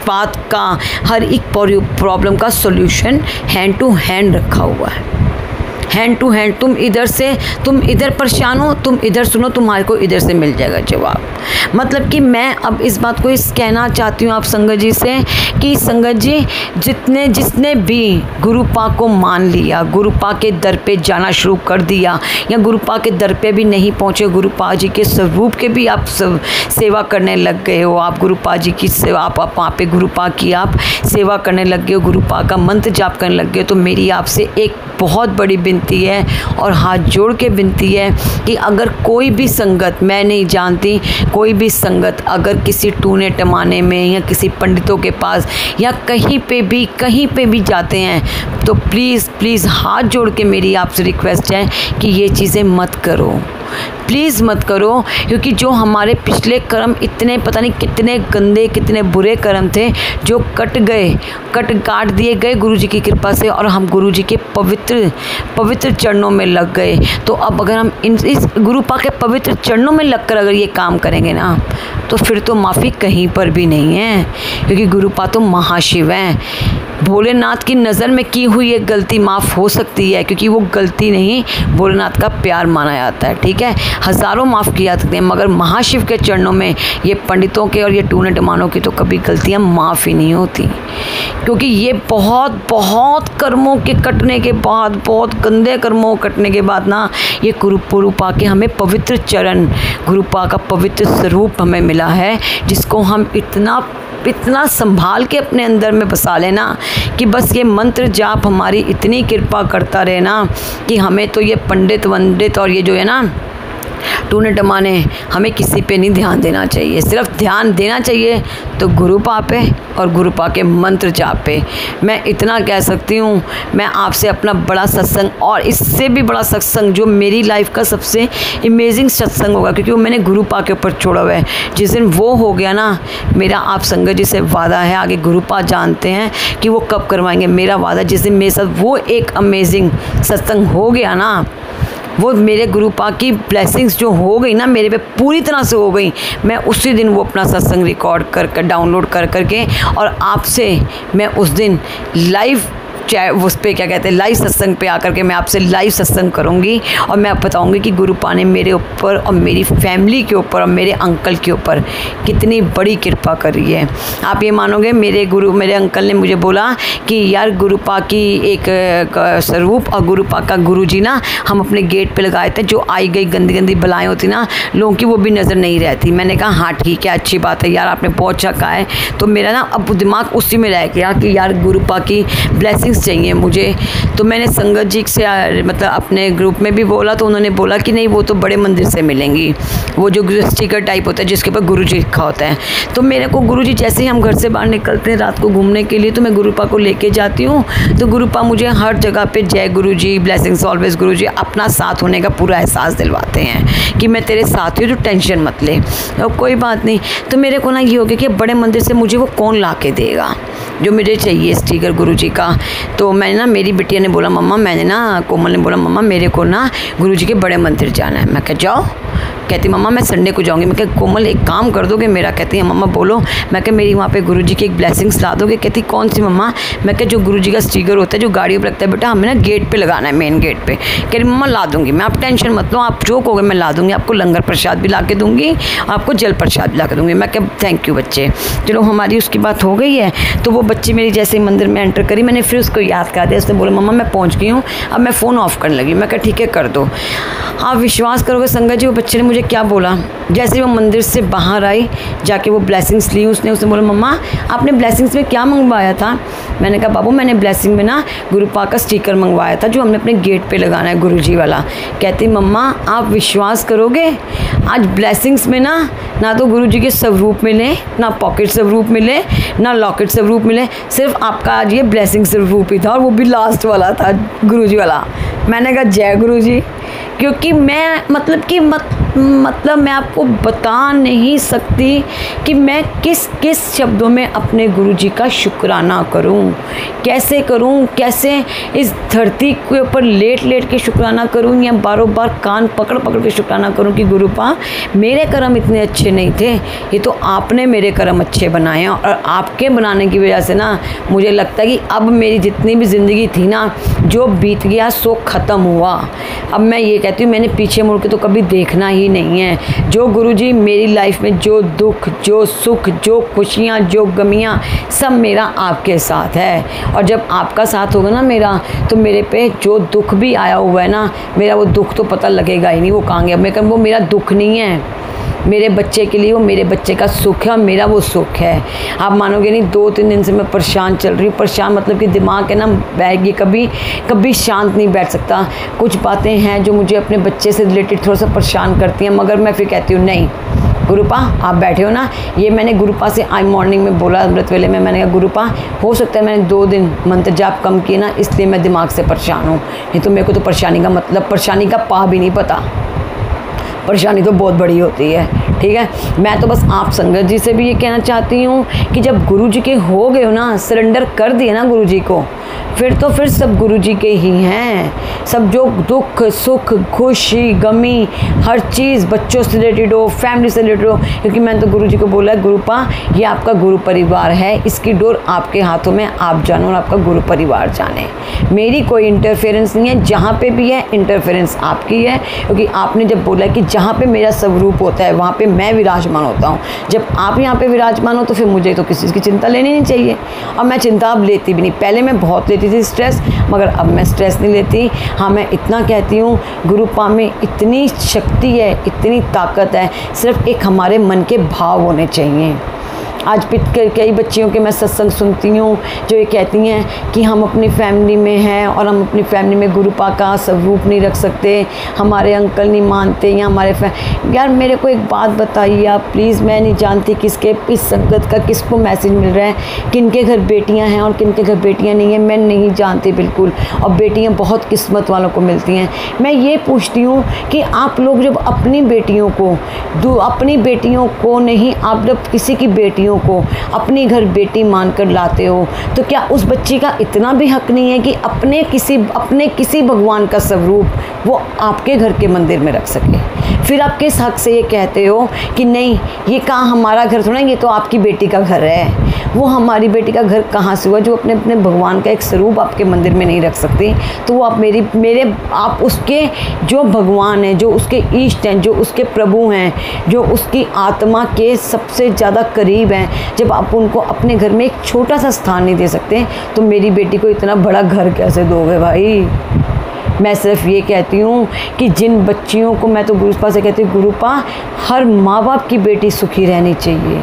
बात का, हर एक प्रॉब्लम का सॉल्यूशन हैंड टू हैंड रखा हुआ है। हैंड टू हैंड, तुम इधर परेशान हो, तुम इधर सुनो, तुम्हारे को इधर से मिल जाएगा जवाब। मतलब कि मैं अब इस बात को कहना चाहती हूँ आप संगत जी से कि संगत जी जिसने भी गुरु पा को मान लिया, गुरु पा के दर पे जाना शुरू कर दिया, या गुरु पा के दर पे भी नहीं पहुँचे, गुरु पा जी के स्वरूप के भी आप सेवा करने लग गए हो, आप गुरु पा जी की सेवा, आप वहाँ पे गुरु पा की आप सेवा करने लग गए हो, गुरु पा का मंत्र जाप करने लग गए हो, तो मेरी आपसे एक बहुत बड़ी विनती है और हाथ जोड़ के विनती है कि अगर कोई भी संगत, मैं नहीं जानती, कोई भी संगत अगर किसी टूने टमाने में या किसी पंडितों के पास या कहीं पे भी जाते हैं तो प्लीज़ हाथ जोड़ के मेरी आपसे रिक्वेस्ट है कि ये चीज़ें मत करो, प्लीज़ मत करो। क्योंकि जो हमारे पिछले कर्म इतने पता नहीं कितने गंदे, कितने बुरे कर्म थे जो काट दिए गए गुरु जी की कृपा से, और हम गुरु जी के पवित्र चरणों में लग गए। तो अब अगर हम इस गुरु पा के पवित्र चरणों में लगकर अगर ये काम करेंगे ना, तो फिर तो माफ़ी कहीं पर भी नहीं है, क्योंकि गुरु पा तो महाशिव हैं। भोलेनाथ की नज़र में की हुई एक गलती माफ़ हो सकती है, क्योंकि वो गलती नहीं, भोलेनाथ का प्यार माना जाता है, ठीक है। हज़ारों माफ़ किया सकते हैं, मगर महाशिव के चरणों में ये पंडितों के और ये टूने टमानों की तो कभी गलतियाँ माफ़ ही नहीं होती, क्योंकि ये बहुत बहुत कर्मों के कटने के बाद, बहुत गंदे कर्मों कटने के बाद ना, ये गुरुपा के हमें पवित्र चरण, गुरुपा का पवित्र स्वरूप हमें मिला है, जिसको हम इतना संभाल के अपने अंदर में बसा लेना कि बस ये मंत्र जाप हमारी इतनी कृपा करता रहे ना कि हमें तो ये पंडित वंडित और ये जो है ना टूने टमाने, हमें किसी पे नहीं ध्यान देना चाहिए। सिर्फ ध्यान देना चाहिए तो गुरुपा पे और गुरुपा के मंत्र जाप पे। मैं इतना कह सकती हूँ, मैं आपसे अपना बड़ा सत्संग और इससे भी बड़ा सत्संग जो मेरी लाइफ का सबसे अमेजिंग सत्संग होगा, क्योंकि वो मैंने गुरुपा के ऊपर छोड़ा हुआ है। जिस दिन वो हो गया ना, मेरा आप संगत जी से वादा है, आगे गुरुपा जानते हैं कि वो कब करवाएंगे। मेरा वादा, जिस दिन मेरे साथ वो एक अमेजिंग सत्संग हो गया ना, वो मेरे गुरुपा की ब्लेसिंग्स जो हो गई ना मेरे पे पूरी तरह से हो गई, मैं उसी दिन वो अपना सत्संग रिकॉर्ड कर डाउनलोड कर करके और आपसे मैं उस दिन लाइव उस पर क्या कहते हैं लाइव सत्संग पे आकर के मैं आपसे लाइव सत्संग करूँगी और मैं बताऊँगी कि गुरुपा ने मेरे ऊपर और मेरी फैमिली के ऊपर और मेरे अंकल के ऊपर कितनी बड़ी कृपा करी है। आप ये मानोगे, मेरे अंकल ने मुझे बोला कि यार गुरुपा की एक स्वरूप और गुरुपा का गुरुजी ना हम अपने गेट पे लगाए थे, जो आई गई गंदी गंदी बलाएँ होती ना लोगों की, वो भी नज़र नहीं रहती। मैंने कहा हाँ ठीक है, अच्छी बात है यार, आपने बहुत अच्छा कहा है। तो मेरा ना अब दिमाग उसी में रह गया कि यार गुरुपा की ब्लेसिंग्स चाहिए मुझे। तो मैंने संगत जी से मतलब अपने ग्रुप में भी बोला, तो उन्होंने बोला कि नहीं वो तो बड़े मंदिर से मिलेंगी, वो जो स्टिकर टाइप होता है जिसके ऊपर गुरुजी लिखा होता है। तो मेरे को गुरुजी जैसे ही हम घर से बाहर निकलते हैं रात को घूमने के लिए, तो मैं गुरुपा को लेके जाती हूँ। तो गुरुपा मुझे हर जगह पे जय गुरुजी, ब्लेसिंग्स ऑलवेज गुरुजी, अपना साथ होने का पूरा एहसास दिलवाते हैं कि मैं तेरे साथ हूँ, जो टेंशन मत ले और कोई बात नहीं। तो मेरे को ना ये हो गया कि बड़े मंदिर से मुझे वो कौन ला के देगा जो मुझे चाहिए स्टिकर गुरुजी का। तो मैंने ना, मेरी बिटिया ने बोला मम्मा, मैंने ना कोमल ने बोला मम्मा मेरे को ना गुरुजी के बड़े मंदिर जाना है। मैं कहा जाओ। कहती मम्मा मैं संडे को जाऊंगी। मैं कहा कोमल एक काम कर दोगे मेरा? कहती है मम्मा बोलो। मैं कहा मेरी वहाँ पे गुरुजी की एक ब्लेसिंग्स ला दोगे? कहती कौन सी मम्मा? मैं कहा जो गुरुजी का स्टिकर होता है जो गाड़ियों पर लगता है बेटा, हमें ना गेट पे लगाना है, मेन गेट पे। कह रही मम्मा ला दूंगी मैं, आप टेंशन मत लो, आप जो कहोगे मैं ला दूंगी, आपको लंगर प्रसाद भी ला के दूंगी, आपको जल प्रसाद भी ला के दूंगी। मैं कहा थैंक यू बच्चे। चलो हमारी उसकी बात हो गई है। तो वो बच्ची मेरी जैसे ही मंदिर में एंटर करी, मैंने फिर उसको याद करा दिया। उसने बोला मम्मा मैं पहुँच गई हूँ, अब मैं फ़ोन ऑफ करने लगी। मैं कहा ठीक है कर दो। आप विश्वास करोगे संगत जी, वो बच्चे ने मुझे क्या बोला? जैसे वो मंदिर से बाहर आई, जाके वो ब्लेसिंग्स ली उसने बोला मम्मा आपने ब्लेसिंग्स में क्या मंगवाया था? मैंने कहा बाबू मैंने ब्लेसिंग में ना गुरुपा का स्टिकर मंगवाया था जो हमने अपने गेट पे लगाना है गुरुजी वाला। कहती मम्मा आप विश्वास करोगे आज ब्लेसिंग्स में ना तो गुरुजी के स्वरूप मिले, ना पॉकेट स्वरूप मिले, ना लॉकेट स्वरूप मिले, सिर्फ आपका आज ये ब्लेसिंग स्वरूप ही था और वो भी लास्ट वाला था गुरुजी वाला। मैंने कहा जय गुरुजी, क्योंकि मैं मतलब मैं आपको बता नहीं सकती कि मैं किस किस शब्दों में अपने गुरुजी का शुक्राना करूं, कैसे करूं, कैसे इस धरती के ऊपर लेट के शुक्राना करूं या बारों बार कान पकड़ के शुक्राना करूं कि गुरुपा मेरे कर्म इतने अच्छे नहीं थे, ये तो आपने मेरे कर्म अच्छे बनाए हैं और आपके बनाने की वजह से ना मुझे लगता है कि अब मेरी जितनी भी ज़िंदगी थी ना, जो बीत गया सो ख़त्म हुआ। अब मैं ये कहती हूँ मैंने पीछे मुड़ के तो कभी देखना ही नहीं है। जो गुरुजी मेरी लाइफ में जो दुख, जो सुख, जो खुशियाँ, जो गमियाँ, सब मेरा आपके साथ है। और जब आपका साथ होगा ना मेरा, तो मेरे पे जो दुख भी आया हुआ है ना, मेरा वो दुख तो पता लगेगा ही नहीं वो कहाँ गया। मैं कहूँ वो मेरा दुख नहीं है, मेरे बच्चे के लिए वो मेरे बच्चे का सुख है और मेरा वो सुख है। आप मानोगे नहीं 2-3 दिन से मैं परेशान चल रही हूँ। परेशान मतलब कि दिमाग है ना बैग कभी शांत नहीं बैठ सकता। कुछ बातें हैं जो मुझे अपने बच्चे से रिलेटेड थोड़ा सा परेशान करती हैं, मगर मैं फिर कहती हूँ नहीं गुरुपा आप बैठे हो ना। ये मैंने गुरुपा से आज मॉर्निंग में बोला अमृत वेले में, मैंने कहा गुरुपा हो सकता है मैंने 2 दिन मंत्र जाप कम किए ना, इसलिए मैं दिमाग से परेशान हूँ। नहीं तो मेरे को तो परेशानी का मतलब, परेशानी का पा भी नहीं पता। परेशानी तो बहुत बड़ी होती है, ठीक है। मैं तो बस आप संगत जी से भी ये कहना चाहती हूँ कि जब गुरु जी के हो गए हो ना, सरेंडर कर दिए ना गुरु जी को, फिर सब गुरु जी के ही हैं। सब जो दुख सुख खुशी गमी हर चीज़, बच्चों से रिलेटेड हो, फैमिली से रिलेटेड हो, क्योंकि मैंने तो गुरु जी को बोला है, गुरुपा ये आपका गुरु परिवार है, इसकी डोर आपके हाथों में, आप जानो और आपका गुरु परिवार जाने। मेरी कोई इंटरफेरेंस नहीं है, जहाँ पे भी है इंटरफेरेंस आपकी है, क्योंकि आपने जब बोला कि जहाँ पे मेरा स्वरूप होता है वहाँ पे मैं विराजमान होता हूँ। जब आप यहाँ पे विराजमान हो तो फिर मुझे तो किसी चीज़ की चिंता लेनी नहीं चाहिए। और मैं चिंता अब लेती भी नहीं, पहले मैं बहुत लेती थी स्ट्रेस, मगर अब मैं स्ट्रेस नहीं लेती। हाँ, मैं इतना कहती हूँ, गुरुपा में इतनी शक्ति है, इतनी ताकत है, सिर्फ एक हमारे मन के भाव होने चाहिए। आज कई बच्चियों के मैं सत्संग सुनती हूँ जो ये कहती हैं कि हम अपनी फैमिली में हैं और हम अपनी फैमिली में गुरुपा का स्वरूप नहीं रख सकते, हमारे अंकल नहीं मानते या हमारे यार मेरे को एक बात बताइए आप प्लीज़, मैं नहीं जानती किसके इस संगत का किसको मैसेज मिल रहा है, किनके घर बेटियाँ हैं और किनके घर बेटियाँ नहीं हैं, मैं नहीं जानती बिल्कुल। और बेटियाँ बहुत किस्मत वालों को मिलती हैं। मैं ये पूछती हूँ कि आप लोग जब अपनी बेटियों को नहीं, आप जब किसी की बेटियों को अपने घर बेटी मानकर लाते हो तो क्या उस बच्ची का इतना भी हक नहीं है कि अपने किसी भगवान का स्वरूप वो आपके घर के मंदिर में रख सके? फिर आप किस हक से ये कहते हो कि नहीं ये कहाँ हमारा घर थोड़ा, ये तो आपकी बेटी का घर है? वो हमारी बेटी का घर कहाँ से हुआ जो अपने भगवान का एक स्वरूप आपके मंदिर में नहीं रख सकती? तो वो आप आप उसके जो भगवान हैं, जो उसके इष्ट हैं, जो उसके प्रभु हैं, जो उसकी आत्मा के सबसे ज़्यादा करीब हैं, जब आप उनको अपने घर में एक छोटा सा स्थान नहीं दे सकते तो मेरी बेटी को इतना बड़ा घर कैसे दोगे भाई? मैं सिर्फ ये कहती हूँ कि जिन बच्चियों को, मैं तो गुरुपा से कहती हूँ, गुरुपा हर माँ बाप की बेटी सुखी रहनी चाहिए,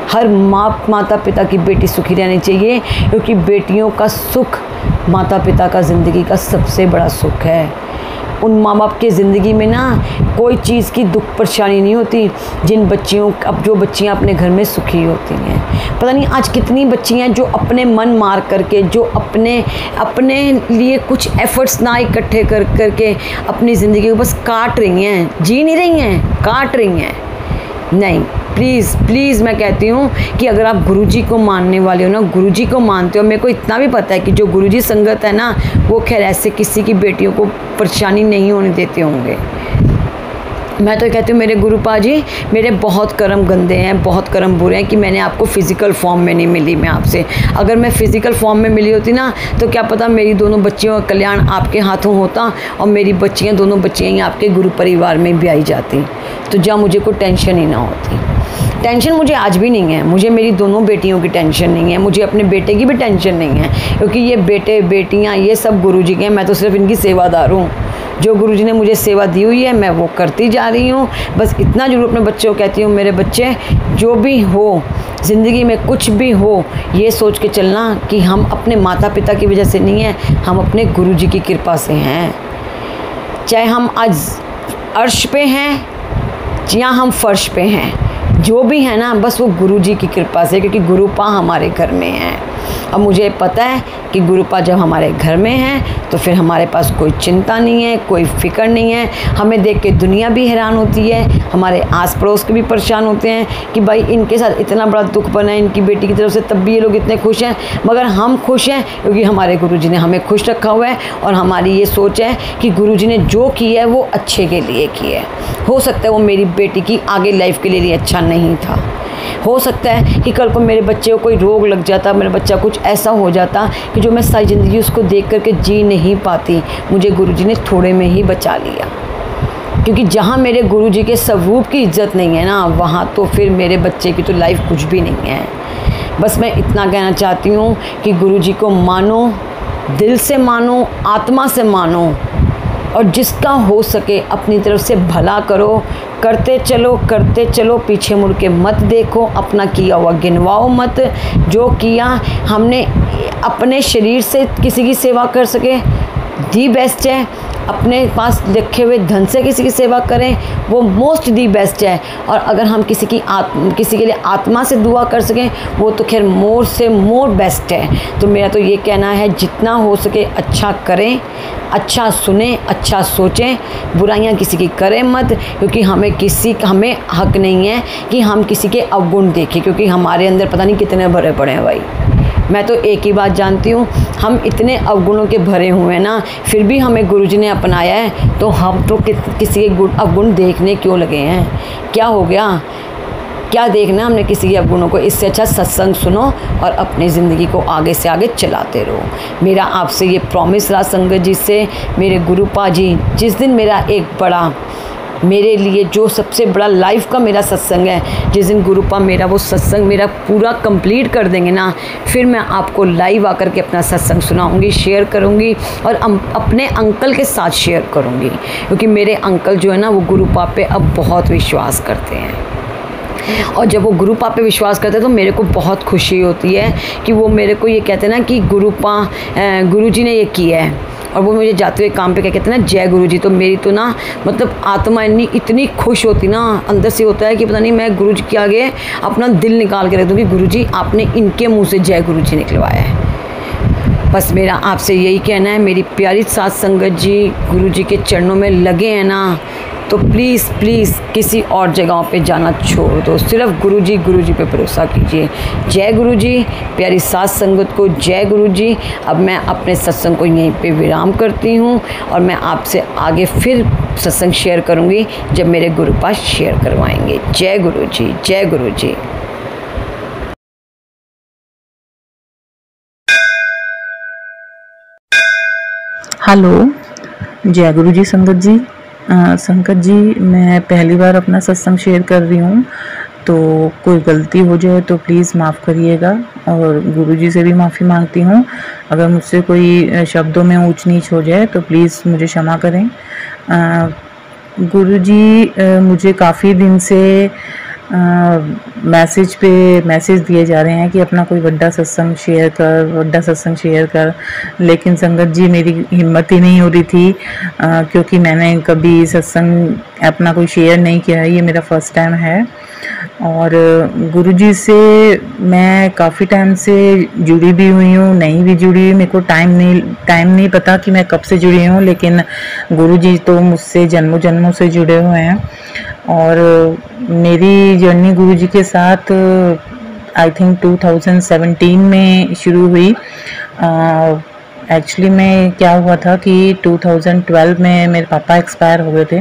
हर माता पिता की बेटी सुखी रहनी चाहिए, क्योंकि बेटियों का सुख माता पिता का ज़िंदगी का सबसे बड़ा सुख है। उन माँ बाप के ज़िंदगी में ना कोई चीज़ की दुख परेशानी नहीं होती जो बच्चियाँ अपने घर में सुखी होती हैं। पता नहीं आज कितनी बच्चियाँ जो अपने मन मार करके, जो अपने लिए कुछ एफ़र्ट्स ना इकट्ठे करके अपनी ज़िंदगी को बस काट रही हैं, जी नहीं रही हैं, काट रही हैं। नहीं, प्लीज़ मैं कहती हूँ कि अगर आप गुरुजी को मानने वाले हो ना, गुरुजी को मानते हो, मेरे को इतना भी पता है कि जो गुरुजी संगत है ना वो खैर ऐसे किसी की बेटियों को परेशानी नहीं होने देते होंगे। मैं तो कहती हूँ मेरे गुरुपा जी, मेरे बहुत कर्म गंदे हैं, बहुत कर्म बुरे हैं कि मैंने आपको फ़िज़िकल फॉर्म में नहीं मिली मैं आपसे। अगर मैं फ़िज़िकल फॉर्म में मिली होती ना तो क्या पता मेरी दोनों बच्चियों का कल्याण आपके हाथों होता और मेरी दोनों बच्चियाँ ही आपके गुरु परिवार में भी आई जाती, तो जहाँ मुझे कोई टेंशन ही ना होती। टेंशन मुझे आज भी नहीं है, मुझे मेरी दोनों बेटियों की टेंशन नहीं है, मुझे अपने बेटे की भी टेंशन नहीं है, क्योंकि ये बेटे बेटियाँ ये सब गुरुजी के हैं, मैं तो सिर्फ इनकी सेवादार हूँ। जो गुरुजी ने मुझे सेवा दी हुई है मैं वो करती जा रही हूँ। बस इतना जरूर अपने बच्चों को कहती हूँ, मेरे बच्चे जो भी हो ज़िंदगी में, कुछ भी हो, ये सोच के चलना कि हम अपने माता पिता की वजह से नहीं हैं, हम अपने गुरुजी की कृपा से हैं। चाहे हम आज अर्श पे हैं या हम फर्श पे हैं, जो भी है ना बस वो गुरुजी की कृपा से, क्योंकि गुरुपा हमारे घर में है। अब मुझे पता है कि गुरुपा जब हमारे घर में है तो फिर हमारे पास कोई चिंता नहीं है, कोई फ़िक्र नहीं है। हमें देख के दुनिया भी हैरान होती है, हमारे आस पड़ोस के भी परेशान होते हैं कि भाई इनके साथ इतना बड़ा दुख बना है इनकी बेटी की तरफ से, तब भी ये लोग इतने खुश हैं। मगर हम खुश हैं क्योंकि हमारे गुरुजी ने हमें खुश रखा हुआ है और हमारी ये सोच है कि गुरुजी ने जो किया है वो अच्छे के लिए किया है। हो सकता है वो मेरी बेटी की आगे लाइफ के लिए अच्छा नहीं था, हो सकता है कि कल को मेरे बच्चे को कोई रोग लग जाता, मेरा बच्चा कुछ ऐसा हो जाता कि जो मैं सारी ज़िंदगी उसको देख करके जी नहीं पाती, मुझे गुरुजी ने थोड़े में ही बचा लिया। क्योंकि जहाँ मेरे गुरुजी के स्वरूप की इज्जत नहीं है ना, वहाँ तो फिर मेरे बच्चे की तो लाइफ कुछ भी नहीं है। बस मैं इतना कहना चाहती हूँ कि गुरुजी को मानो, दिल से मानो, आत्मा से मानो, और जिसका हो सके अपनी तरफ से भला करो, करते चलो, पीछे मुड़ के मत देखो, अपना किया हुआ गिनवाओ मत। जो किया हमने अपने शरीर से किसी की सेवा कर सके दी बेस्ट है, अपने पास रखे हुए धन से किसी की सेवा करें, वो मोस्ट दी बेस्ट है। और अगर हम किसी के लिए आत्मा से दुआ कर सकें, वो तो खैर मोर से मोर बेस्ट है। तो मेरा तो ये कहना है, जितना हो सके अच्छा करें, अच्छा सुने, अच्छा सोचें, बुराइयां किसी की करें मत, क्योंकि हमें हक नहीं है कि हम किसी के अवगुण देखें, क्योंकि हमारे अंदर पता नहीं कितने भरे पड़े हैं भाई। मैं तो एक ही बात जानती हूँ, हम इतने अवगुणों के भरे हुए हैं ना, फिर भी हमें गुरुजी ने अपनाया है, तो हम तो किसी के अवगुण देखने क्यों लगे हैं? क्या हो गया? क्या देखना हमने किसी के अवगुणों को? इससे अच्छा सत्संग सुनो और अपनी ज़िंदगी को आगे से आगे चलाते रहो। मेरा आपसे ये प्रॉमिस रहा संगत जी से, मेरे गुरुपा जी जिस दिन मेरा एक बड़ा, मेरे लिए जो सबसे बड़ा लाइफ का मेरा सत्संग है, जिस दिन गुरुपा मेरा वो सत्संग मेरा पूरा कंप्लीट कर देंगे ना, फिर मैं आपको लाइव आकर के अपना सत्संग सुनाऊंगी, शेयर करूंगी और अपने अंकल के साथ शेयर करूंगी, क्योंकि मेरे अंकल जो है ना, वो गुरुपा पे अब बहुत विश्वास करते हैं। और जब वो गुरुपा पे विश्वास करते हैं तो मेरे को बहुत खुशी होती है कि वो मेरे को ये कहते हैं ना कि गुरुजी ने ये किया है, और वो मुझे जाते हुए काम पे क्या कहते हैं ना, जय गुरुजी। तो मेरी तो ना मतलब आत्मा इतनी खुश होती ना, अंदर से होता है कि पता नहीं मैं गुरुजी के आगे अपना दिल निकाल के रख दूँ कि गुरुजी आपने इनके मुँह से जय गुरुजी निकलवाया है। बस मेरा आपसे यही कहना है, मेरी प्यारी साथ संगत जी गुरुजी के चरणों में लगे हैं ना, तो प्लीज़ किसी और जगहों पे जाना छोड़ दो, सिर्फ गुरुजी पे भरोसा कीजिए। जय गुरुजी, प्यारी साथ संगत को जय गुरुजी। अब मैं अपने सत्संग को यहीं पे विराम करती हूँ, और मैं आपसे आगे फिर सत्संग शेयर करूँगी जब मेरे गुरुपा शेयर करवाएंगे। जय गुरुजी, जय गुरुजी। हेलो, जय गुरुजी संगत जी। संगत जी, मैं पहली बार अपना सत्संग शेयर कर रही हूँ, तो कोई गलती हो जाए तो प्लीज़ माफ़ करिएगा, और गुरुजी से भी माफ़ी मांगती हूँ। अगर मुझसे कोई शब्दों में ऊंच नीच हो जाए तो प्लीज़ मुझे क्षमा करें। गुरुजी मुझे काफ़ी दिन से मैसेज दिए जा रहे हैं कि अपना कोई बड़ा सत्संग शेयर कर, लेकिन संगत जी मेरी हिम्मत ही नहीं हो रही थी, क्योंकि मैंने कभी सत्संग अपना कोई शेयर नहीं किया है, ये मेरा फर्स्ट टाइम है। और गुरुजी से मैं काफ़ी टाइम से जुड़ी भी हुई हूँ, नहीं भी जुड़ी हुई, मेरे को टाइम नहीं पता कि मैं कब से जुड़ी हूँ, लेकिन गुरुजी तो मुझसे जन्मों जन्मों से जुड़े हुए हैं। और मेरी जर्नी गुरुजी के साथ आई थिंक 2017 में शुरू हुई। एक्चुअली में क्या हुआ था कि 2012 में मेरे पापा एक्सपायर हो गए थे,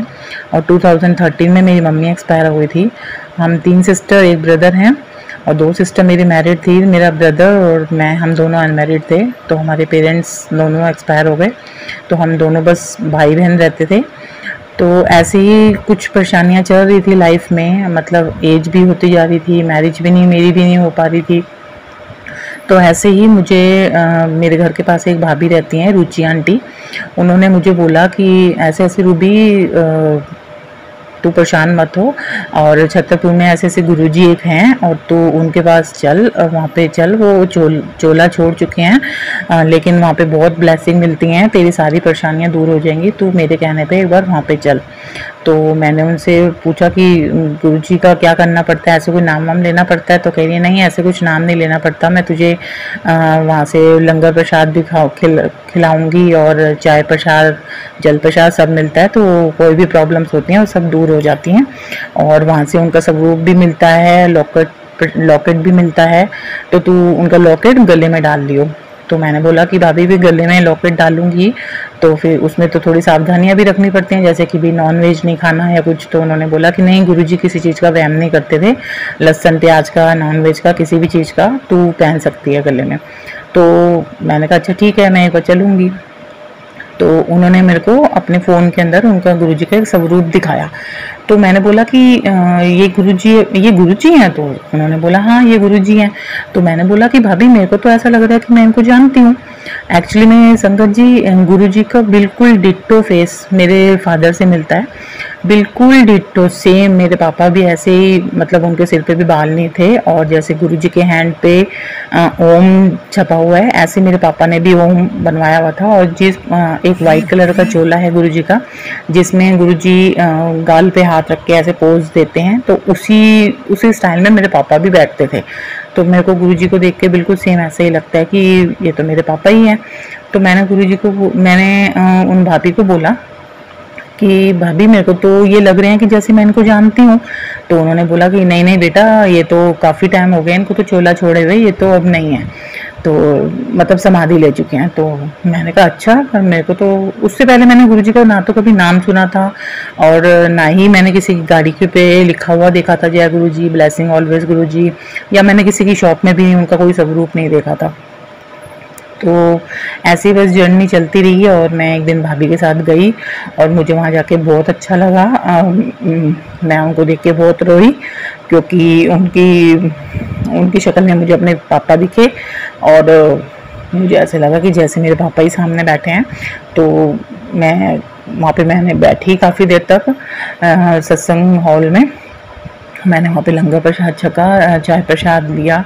और 2013 में मेरी मम्मी एक्सपायर हो गई थी। हम 3 सिस्टर, 1 ब्रदर हैं, और 2 सिस्टर मेरी मैरिड थी। मेरा ब्रदर और मैं, हम दोनों अनमैरिड थे, तो हमारे पेरेंट्स दोनों एक्सपायर हो गए, तो हम दोनों बस भाई बहन रहते थे। तो ऐसे ही कुछ परेशानियां चल रही थी लाइफ में, मतलब एज भी होती जा रही थी, मैरिज भी मेरी भी नहीं हो पा रही थी। तो ऐसे ही मुझे मेरे घर के पास एक भाभी रहती हैं, रुचि आंटी, उन्होंने मुझे बोला कि ऐसे ऐसे रूबी तू परेशान मत हो, और छतरपुर में ऐसे ऐसे गुरुजी एक हैं, और तू उनके पास चल, वहाँ पे चल, वो चोला छोड़ चुके हैं, लेकिन वहाँ पे बहुत ब्लेसिंग मिलती हैं, तेरी सारी परेशानियाँ दूर हो जाएंगी, तू मेरे कहने पे एक बार वहाँ पे चल। तो मैंने उनसे पूछा कि गुरुजी का क्या करना पड़ता है, ऐसे कोई नाम वाम लेना पड़ता है? तो कह रही है नहीं, ऐसे कुछ नाम नहीं लेना पड़ता, मैं तुझे वहाँ से लंगर प्रसाद भी खिलाऊंगी, और चाय प्रसाद, जल प्रसाद सब मिलता है, तो कोई भी प्रॉब्लम्स होती हैं वो सब दूर हो जाती हैं। और वहाँ से उनका स्वरूप भी मिलता है, लॉकेट भी मिलता है, तो तू उनका लॉकेट गले में डाल लियो। तो मैंने बोला कि भाभी भी गले में लॉकेट डालूंगी, तो फिर उसमें तो थोड़ी सावधानियां भी रखनी पड़ती हैं, जैसे कि भी नॉन वेज नहीं खाना है या कुछ। तो उन्होंने बोला कि नहीं, गुरुजी किसी चीज़ का वहम नहीं करते थे, लहसुन प्याज का, नॉन वेज का, किसी भी चीज़ का तू पहन सकती है गले में। तो मैंने कहा अच्छा ठीक है, मैं एक बार चलूँगी। तो उन्होंने मेरे को अपने फ़ोन के अंदर उनका गुरुजी का एक स्वरूप दिखाया। तो मैंने बोला कि ये गुरुजी हैं? तो उन्होंने बोला हाँ ये गुरुजी हैं। तो मैंने बोला कि भाभी मेरे को तो ऐसा लग रहा है कि मैं इनको जानती हूँ। एक्चुअली में संगत जी, गुरुजी का बिल्कुल डिट्टो फेस मेरे फादर से मिलता है। बिल्कुल डिट्टो सेम। मेरे पापा भी ऐसे ही, मतलब उनके सिर पे भी बाल नहीं थे और जैसे गुरुजी के हैंड पे ओम छपा हुआ है ऐसे मेरे पापा ने भी ओम बनवाया हुआ था। और जिस एक वाइट कलर का चोला है गुरुजी का, जिसमें गुरुजी गाल पे हाथ रख के ऐसे पोज देते हैं, तो उसी स्टाइल में मेरे पापा भी बैठते थे। तो मेरे को गुरुजी को देख के बिल्कुल सेम ऐसे ही लगता है कि ये तो मेरे पापा ही हैं। तो मैंने उन भाभी को बोला कि भाभी मेरे को तो ये लग रहे हैं कि जैसे मैं इनको जानती हूँ। तो उन्होंने बोला कि नहीं नहीं बेटा, ये तो काफ़ी टाइम हो गया इनको तो चोला छोड़े हुए, ये तो अब नहीं है, तो मतलब समाधि ले चुके हैं। तो मैंने कहा अच्छा, पर मेरे को तो उससे पहले मैंने गुरुजी का ना तो कभी नाम सुना था और ना ही मैंने किसी की गाड़ी के पे लिखा हुआ देखा था जय गुरुजी, ब्लेसिंग ऑलवेज गुरुजी, या मैंने किसी की शॉप में भी उनका कोई स्वरूप नहीं देखा था। तो ऐसी बस जर्नी चलती रही और मैं एक दिन भाभी के साथ गई और मुझे वहाँ जाके बहुत अच्छा लगा। मैं उनको देख के बहुत रोई क्योंकि उनकी शक्ल में मुझे अपने पापा दिखे और मुझे ऐसे लगा कि जैसे मेरे पापा ही सामने बैठे हैं। तो मैं वहाँ पे मैंने बैठी काफ़ी देर तक सत्संग हॉल में। मैंने वहाँ पे लंगर प्रसाद छका, चाय प्रसाद लिया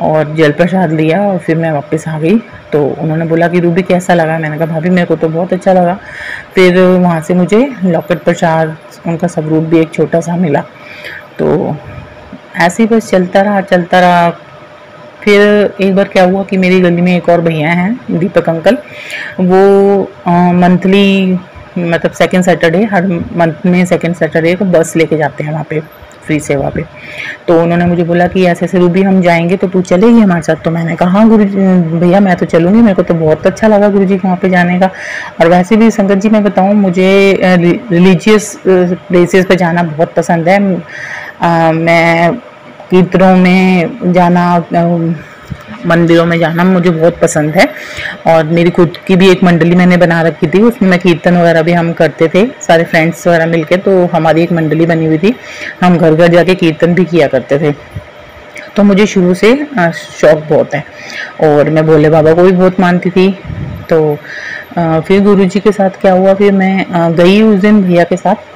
और जल प्रसाद लिया और फिर मैं वापस आ गई। तो उन्होंने बोला कि रूबी कैसा लगा? मैंने कहा भाभी मेरे को तो बहुत अच्छा लगा। फिर वहाँ से मुझे लॉकेट प्रसाद, उनका स्वरूप भी एक छोटा सा मिला। तो ऐसे ही बस चलता रहा। फिर एक बार क्या हुआ कि मेरी गली में एक और भैया हैं, दीपक अंकल, वो मंथली मतलब सेकंड सैटरडे, हर मंथ में सेकंड सैटरडे को बस लेके जाते हैं वहाँ पे फ्री सेवा पे। तो उन्होंने मुझे बोला कि ऐसे ऐसे रूबी हम जाएंगे तो तू चलेगी हमारे साथ? तो मैंने कहा हाँ भैया मैं तो चलूँगी, मेरे को तो बहुत अच्छा लगा गुरुजी के वहाँ पे जाने का। और वैसे भी संगत जी मैं बताऊँ, मुझे रिलीजियस प्लेसेस पे जाना बहुत पसंद है। मैं कीर्तनों में जाना, मंदिरों में जाना मुझे बहुत पसंद है। और मेरी खुद की भी एक मंडली मैंने बना रखी थी, उसमें मैं कीर्तन वगैरह भी हम करते थे सारे फ्रेंड्स वगैरह मिलके। तो हमारी एक मंडली बनी हुई थी, हम घर घर जाके कीर्तन भी किया करते थे। तो मुझे शुरू से शौक बहुत है और मैं भोले बाबा को भी बहुत मानती थी। तो फिर गुरुजी के साथ क्या हुआ, फिर मैं गई उस दिन भैया के साथ।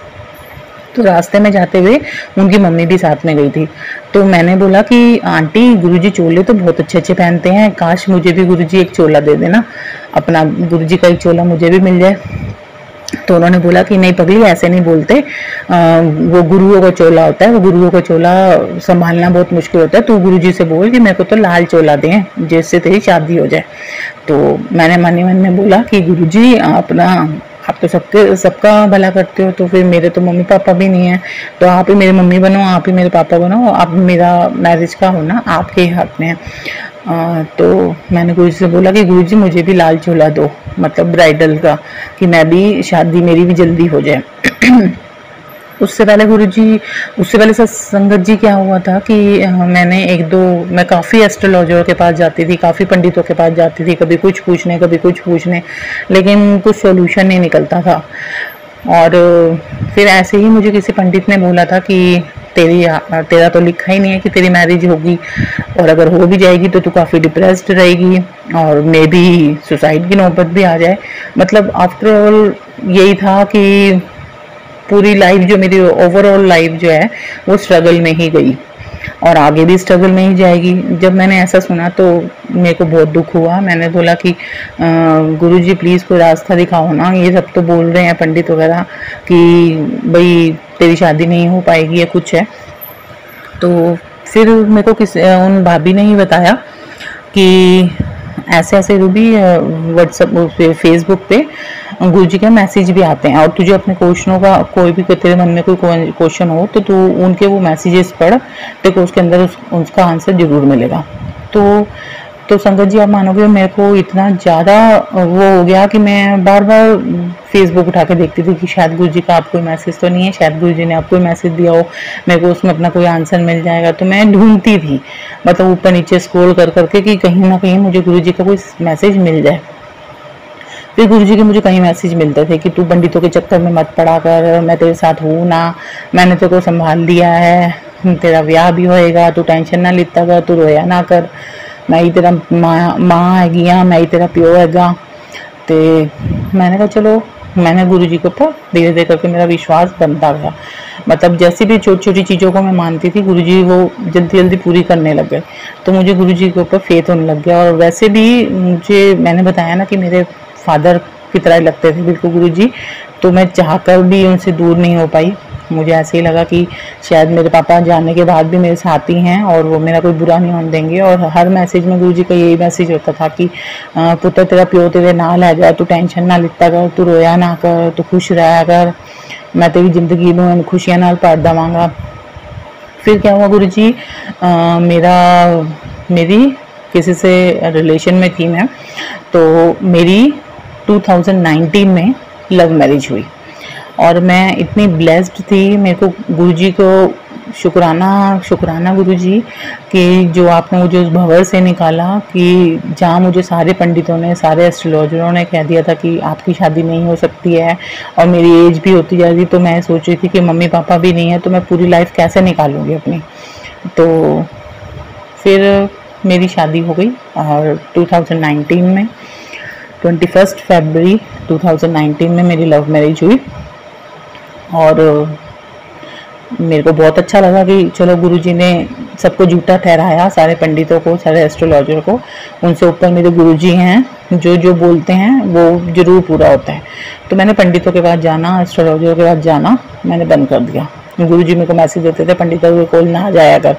तो रास्ते में जाते हुए उनकी मम्मी भी साथ में गई थी। तो मैंने बोला कि आंटी गुरुजी चोले तो बहुत अच्छे अच्छे पहनते हैं, काश मुझे भी गुरुजी एक चोला दे देना, अपना गुरुजी का एक चोला मुझे भी मिल जाए। तो उन्होंने बोला कि नहीं पगली ऐसे नहीं बोलते, वो गुरुओं का चोला होता है, वो गुरुओं का चोला संभालना बहुत मुश्किल होता है, तू गुरुजी से बोल कि मेरे को तो लाल चोला दें जिससे तेरी शादी हो जाए। तो मैंने मन ही मन में बोला कि गुरुजी आप तो सबका भला करते हो, तो फिर मेरे तो मम्मी पापा भी नहीं है, तो आप ही मेरी मम्मी बनो, आप ही मेरे पापा बनो, आप मेरा मैरिज का होना आपके हाथ में है। तो मैंने गुरुजी से बोला कि गुरुजी मुझे भी लाल चोला दो, मतलब ब्राइडल का, कि मैं भी शादी मेरी भी जल्दी हो जाए। उससे पहले संगत जी क्या हुआ था कि मैं काफ़ी एस्ट्रोलॉजर के पास जाती थी, काफ़ी पंडितों के पास जाती थी, कभी कुछ पूछने, लेकिन कुछ सॉल्यूशन नहीं निकलता था। और फिर ऐसे ही मुझे किसी पंडित ने बोला था कि तेरा तो लिखा ही नहीं है कि तेरी मैरिज होगी, और अगर हो भी जाएगी तो तू काफ़ी डिप्रेस्ड रहेगी और मे बी सुसाइड की नौबत भी आ जाए। मतलब आफ्टर ऑल यही था कि पूरी लाइफ जो मेरी ओवरऑल लाइफ जो है वो स्ट्रगल में ही गई और आगे भी स्ट्रगल में ही जाएगी। जब मैंने ऐसा सुना तो मेरे को बहुत दुख हुआ। मैंने बोला कि गुरुजी प्लीज़ कोई रास्ता दिखाओ ना, ये सब तो बोल रहे हैं पंडित वगैरह कि भाई तेरी शादी नहीं हो पाएगी या कुछ है। तो फिर मेरे को उन भाभी ने ही बताया कि ऐसे ऐसे रूबी व्हाट्सएप फेसबुक पे गुरुजी के मैसेज भी आते हैं और तुझे अपने क्वेश्चनों का कोई भी तेरे मन में कोई क्वेश्चन हो तो तू उनके वो मैसेजेस पढ़, देखो उसके अंदर उसका आंसर जरूर मिलेगा। तो संगत जी आप मानोगे मेरे को इतना ज़्यादा वो हो गया कि मैं बार बार फेसबुक उठा के देखती थी कि शायद गुरुजी का आप कोई मैसेज तो नहीं है, शायद गुरुजी ने आपको मैसेज दिया हो, मेरे को उसमें अपना कोई आंसर मिल जाएगा। तो मैं ढूंढती थी, मतलब ऊपर नीचे स्क्रॉल कर करके कि कहीं ना कहीं मुझे गुरुजी का कोई मैसेज मिल जाए। फिर गुरुजी के मुझे कहीं मैसेज मिलते थे कि तू पंडितों के चक्कर में मत पड़ा कर, मैं तेरे साथ हूँ ना, मैंने तेरे को संभाल लिया है, तेरा ब्याह भी होएगा, तू टेंशन ना लेता कर, तू रोया ना कर, मैं ही तेरा माँ हैगी हाँ, मैं ही तेरा प्यो हैगा। तो मैंने कहा चलो मैंने गुरुजी के ऊपर धीरे धीरे करके मेरा विश्वास बनता गया। मतलब जैसी भी छोटी छोटी चीज़ों को मैं मानती थी, गुरुजी वो जल्दी जल्दी पूरी करने लग गए, तो मुझे गुरुजी के ऊपर फेथ होने लग गया। और वैसे भी मुझे, मैंने बताया ना कि मेरे फादर की तरह लगते थे बिल्कुल गुरुजी, तो मैं चाहकर भी उनसे दूर नहीं हो पाई। मुझे ऐसे ही लगा कि शायद मेरे पापा जाने के बाद भी मेरे साथ ही हैं और वो मेरा कोई बुरा नहीं होने देंगे। और हर मैसेज में गुरुजी का यही मैसेज होता था कि पुत्र तेरा प्यो तेरे नाल है जा, तू टेंशन ना लिता कर, तू रोया ना कर, तू खुश रहा कर, मैं तेरी जिंदगी में खुशियां नाल भर देवांगा। फिर क्या हुआ गुरुजी, मेरी किसी से रिलेशन में थी मैं, तो मेरी 2019 में लव मैरिज हुई और मैं इतनी ब्लेस्ड थी। मेरे को गुरुजी को शुक्राना गुरुजी कि जो आपने मुझे उस भंवर से निकाला, कि जहाँ मुझे सारे पंडितों ने, सारे एस्ट्रोलॉजरों ने कह दिया था कि आपकी शादी नहीं हो सकती है और मेरी एज भी होती जा रही, तो मैं सोच रही थी कि मम्मी पापा भी नहीं है तो मैं पूरी लाइफ कैसे निकालूंगी अपनी। तो फिर मेरी शादी हो गई और 2019 में 21 फरवरी 2019 में मेरी लव मैरिज हुई। और मेरे को बहुत अच्छा लगा कि चलो गुरुजी ने सबको झूठा ठहराया, सारे पंडितों को, सारे एस्ट्रोलॉजर को, उनसे ऊपर मेरे गुरुजी हैं, जो जो बोलते हैं वो जरूर पूरा होता है। तो मैंने पंडितों के पास जाना, एस्ट्रोलॉजर के पास जाना मैंने बंद कर दिया। गुरुजी मेरे को मैसेज देते थे पंडितों के कॉल ना जाया कर,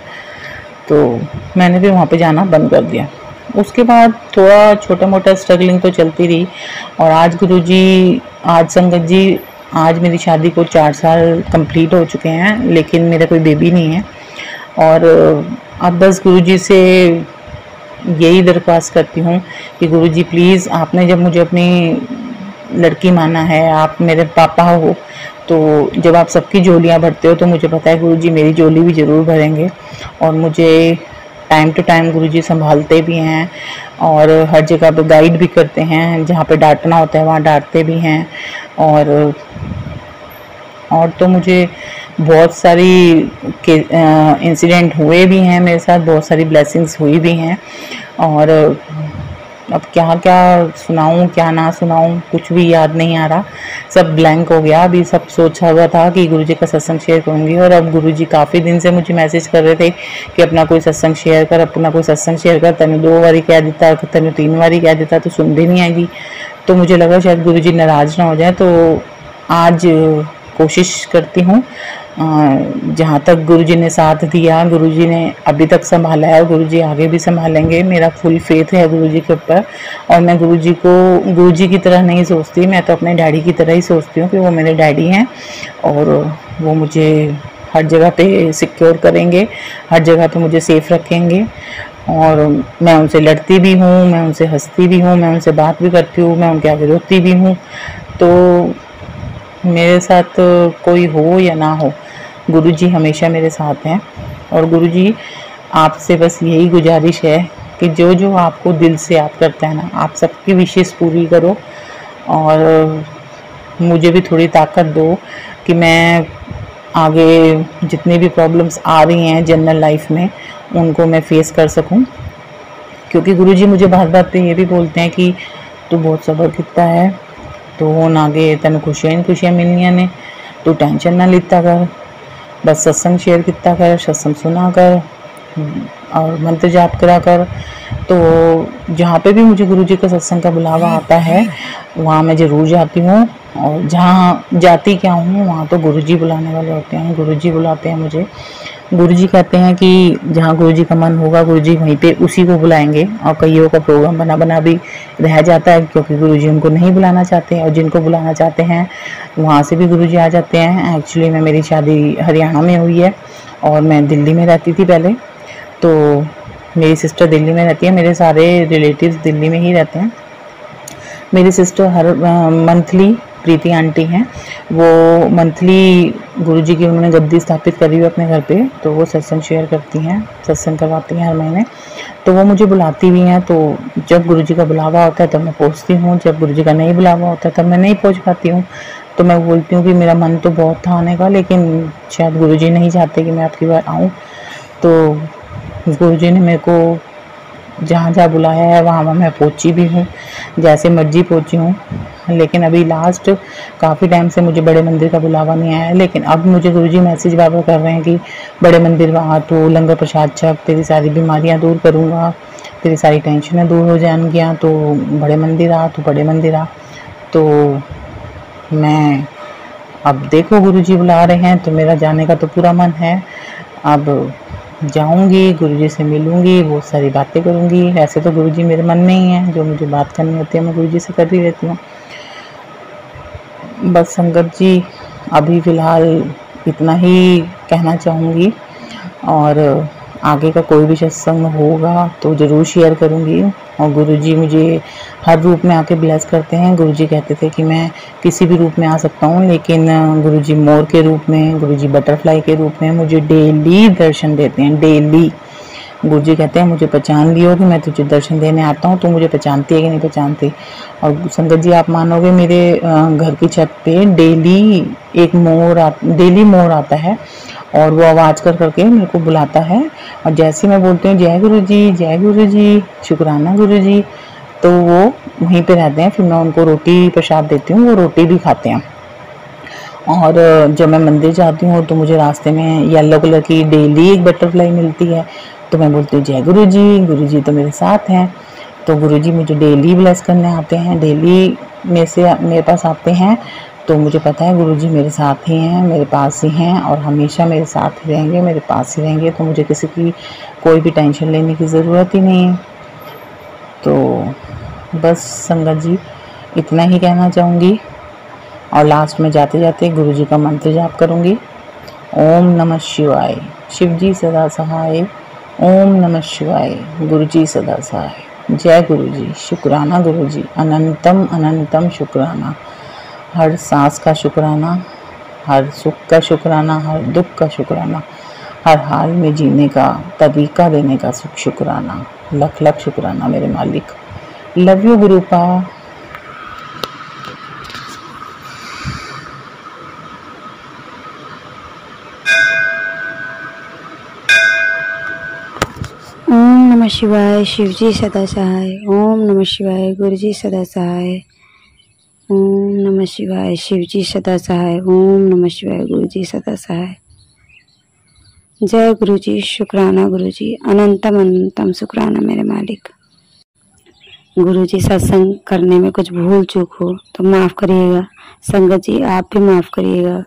तो मैंने भी वहाँ पे जाना बंद कर दिया। उसके बाद थोड़ा छोटा मोटा स्ट्रगलिंग तो चलती रही। और आज गुरुजी, आज संगत जी, आज मेरी शादी को 4 साल कंप्लीट हो चुके हैं, लेकिन मेरा कोई बेबी नहीं है। और अब बस गुरुजी से यही दरख्वास्त करती हूँ कि गुरुजी प्लीज़, आपने जब मुझे अपनी लड़की माना है, आप मेरे पापा हो, तो जब आप सबकी झोलियाँ भरते हो तो मुझे पता है गुरुजी मेरी झोली भी ज़रूर भरेंगे। और मुझे टाइम टू टाइम गुरुजी संभालते भी हैं और हर जगह पे गाइड भी करते हैं, जहाँ पे डांटना होता है वहाँ डांटते भी हैं। और तो मुझे बहुत सारी इंसिडेंट हुए भी हैं मेरे साथ, बहुत सारी ब्लेसिंग्स हुई भी हैं। और अब क्या क्या सुनाऊं, क्या ना सुनाऊं, कुछ भी याद नहीं आ रहा, सब ब्लैंक हो गया। अभी सब सोचा हुआ था कि गुरुजी का सत्संग शेयर करूंगी, और अब गुरुजी काफ़ी दिन से मुझे मैसेज कर रहे थे कि अपना कोई सत्संग शेयर कर, अपना कोई सत्संग शेयर कर। तेन 2 बारी कह दिता, तेन 3 बारी कह दिता, तो सुनती नहीं आएगी। तो मुझे लगा शायद गुरुजी नाराज़ ना हो जाए, तो आज कोशिश करती हूँ। जहाँ तक गुरुजी ने साथ दिया, गुरुजी ने अभी तक संभाला है और गुरुजी आगे भी संभालेंगे। मेरा फुल फेथ है गुरुजी के ऊपर। और मैं गुरुजी को गुरुजी की तरह नहीं सोचती, मैं तो अपने डैडी की तरह ही सोचती हूँ कि वो मेरे डैडी हैं और वो मुझे हर जगह पे सिक्योर करेंगे, हर जगह पे मुझे सेफ रखेंगे। और मैं उनसे लड़ती भी हूँ, मैं उनसे हंसती भी हूँ, मैं उनसे बात भी करती हूँ, मैं उनके आगे रोती भी हूँ। तो मेरे साथ कोई हो या ना हो, गुरुजी हमेशा मेरे साथ हैं। और गुरुजी, आपसे बस यही गुजारिश है कि जो जो आपको दिल से याद करता है ना, आप सबकी विशेष पूरी करो और मुझे भी थोड़ी ताकत दो कि मैं आगे जितनी भी प्रॉब्लम्स आ रही हैं जनरल लाइफ में, उनको मैं फेस कर सकूं। क्योंकि गुरुजी मुझे बात बात पे ये भी बोलते हैं कि तू बहुत सब्र किता है, तो हुण आगे तेन खुशियां मिलनियां ने, तू टेंशन ना लिता कर, बस सत्संग शेयर किया कर, सत्संग सुना कर और मंत्र जाप करा कर। तो जहाँ पे भी मुझे गुरुजी का सत्संग का बुलावा आता है वहाँ मैं ज़रूर जाती हूँ। और जहाँ जाती क्या हूँ वहाँ तो गुरुजी बुलाने वाले होते हैं, गुरुजी बुलाते हैं मुझे। गुरुजी कहते हैं कि जहाँ गुरुजी का मन होगा गुरुजी वहीं पे उसी को बुलाएंगे। और कईयों का प्रोग्राम बना बना भी रह जाता है क्योंकि गुरुजी उनको नहीं बुलाना चाहते, और जिनको बुलाना चाहते हैं वहाँ से भी गुरुजी आ जाते हैं। एक्चुअली में मेरी शादी हरियाणा में हुई है और मैं दिल्ली में रहती थी पहले, तो मेरी सिस्टर दिल्ली में रहती है, मेरे सारे रिलेटिव्स दिल्ली में ही रहते हैं। मेरी सिस्टर हर मंथली, प्रीति आंटी हैं, वो मंथली गुरुजी की उन्होंने गद्दी स्थापित करी हुई अपने घर पे, तो वो सत्संग शेयर करती हैं, सत्संग करवाती हैं हर महीने। तो वो मुझे बुलाती भी हैं, तो जब गुरुजी का बुलावा होता है तब मैं पहुंचती हूँ, जब गुरुजी का नहीं बुलावा होता है तब मैं नहीं पहुंच पाती हूँ। तो मैं बोलती हूँ कि मेरा मन तो बहुत था आने का, लेकिन शायद गुरुजी नहीं चाहते कि मैं आपकी बार आऊँ। तो गुरुजी ने मेरे को जहाँ जहाँ बुलाया है वहाँ वहाँ मैं पहुँची भी हूँ, जैसे मर्जी पहुँची हूँ। लेकिन अभी लास्ट काफ़ी टाइम से मुझे बड़े मंदिर का बुलावा नहीं आया है। लेकिन अब मुझे गुरुजी मैसेज बार बार कर रहे हैं कि बड़े मंदिर वहाँ तो लंगर प्रसाद छक, तेरी सारी बीमारियाँ दूर करूँगा, तेरी सारी टेंशनें दूर हो जाएंगियाँ, तो बड़े मंदिर आ, तो बड़े मंदिर आ। तो मैं अब देखो गुरुजी बुला रहे हैं तो मेरा जाने का तो पूरा मन है। अब जाऊंगी, गुरुजी से मिलूंगी, बहुत सारी बातें करूंगी। ऐसे तो गुरुजी मेरे मन में ही हैं, जो मुझे बात करनी होती है मैं गुरुजी से कर ही लेती हूँ। बस संगत जी, अभी फ़िलहाल इतना ही कहना चाहूँगी, और आगे का कोई भी सत्संग होगा तो ज़रूर शेयर करूँगी। और गुरुजी मुझे हर रूप में आके ब्लेस करते हैं। गुरुजी कहते थे कि मैं किसी भी रूप में आ सकता हूँ, लेकिन गुरुजी मोर के रूप में, गुरुजी बटरफ्लाई के रूप में मुझे डेली दर्शन देते हैं, डेली। गुरुजी कहते हैं मुझे पहचान लियो कि मैं तुझे दर्शन देने आता हूँ, तो मुझे पहचानती है कि नहीं पहचानती। और संगत जी आप मानोगे, मेरे घर की छत पे डेली डेली मोर आता है, और वो आवाज़ कर करके मेरे को बुलाता है। और जैसे मैं बोलती हूँ जय गुरु जी, शुक्राना गुरु जी, तो वो वहीं पे रहते हैं। फिर मैं उनको रोटी प्रसाद देती हूँ, वो रोटी भी खाते हैं। और जब मैं मंदिर जाती हूँ तो मुझे रास्ते में येलो कलर की डेली एक बटरफ्लाई मिलती है, तो मैं बोलती हूँ जय गुरु जी तो मेरे साथ हैं। तो गुरु जी मुझे डेली ब्लेस करने आते हैं, डेली मेरे पास आते हैं। तो मुझे पता है गुरुजी मेरे साथ ही हैं, मेरे पास ही हैं, और हमेशा मेरे साथ ही रहेंगे, मेरे पास ही रहेंगे। तो मुझे किसी की कोई भी टेंशन लेने की ज़रूरत ही नहीं है। तो बस संगत जी इतना ही कहना चाहूँगी, और लास्ट में जाते जाते गुरुजी का मंत्र जाप करूँगी। ओम नमः शिवाय, शिव जी सदा सहाय। ओम नमः शिवाय, गुरुजी सदा सहाय। जय गुरुजी, शुक्राना गुरुजी, अनंतम अनंतम शुक्राना। हर सांस का शुक्राना, हर सुख का शुक्राना, हर दुख का शुक्राना, हर हाल में जीने का तरीका देने का शुक्राना। लख लख शुक्राना मेरे मालिक। Love you गुरुपा। ओम नमः शिवाय, शिवजी सदा सहाय। ओम नमः शिवाय, गुरुजी सदा सहाय। ओम नमः शिवाय, शिवजी सदा सहाय। ओम नमः शिवाय, गुरुजी सदा सहाय। जय गुरुजी, शुक्राना गुरुजी, अनंतम अनंतम शुक्राना मेरे मालिक। गुरुजी सत्संग करने में कुछ भूल चूक हो तो माफ़ करिएगा। संगत जी आप भी माफ़ करिएगा।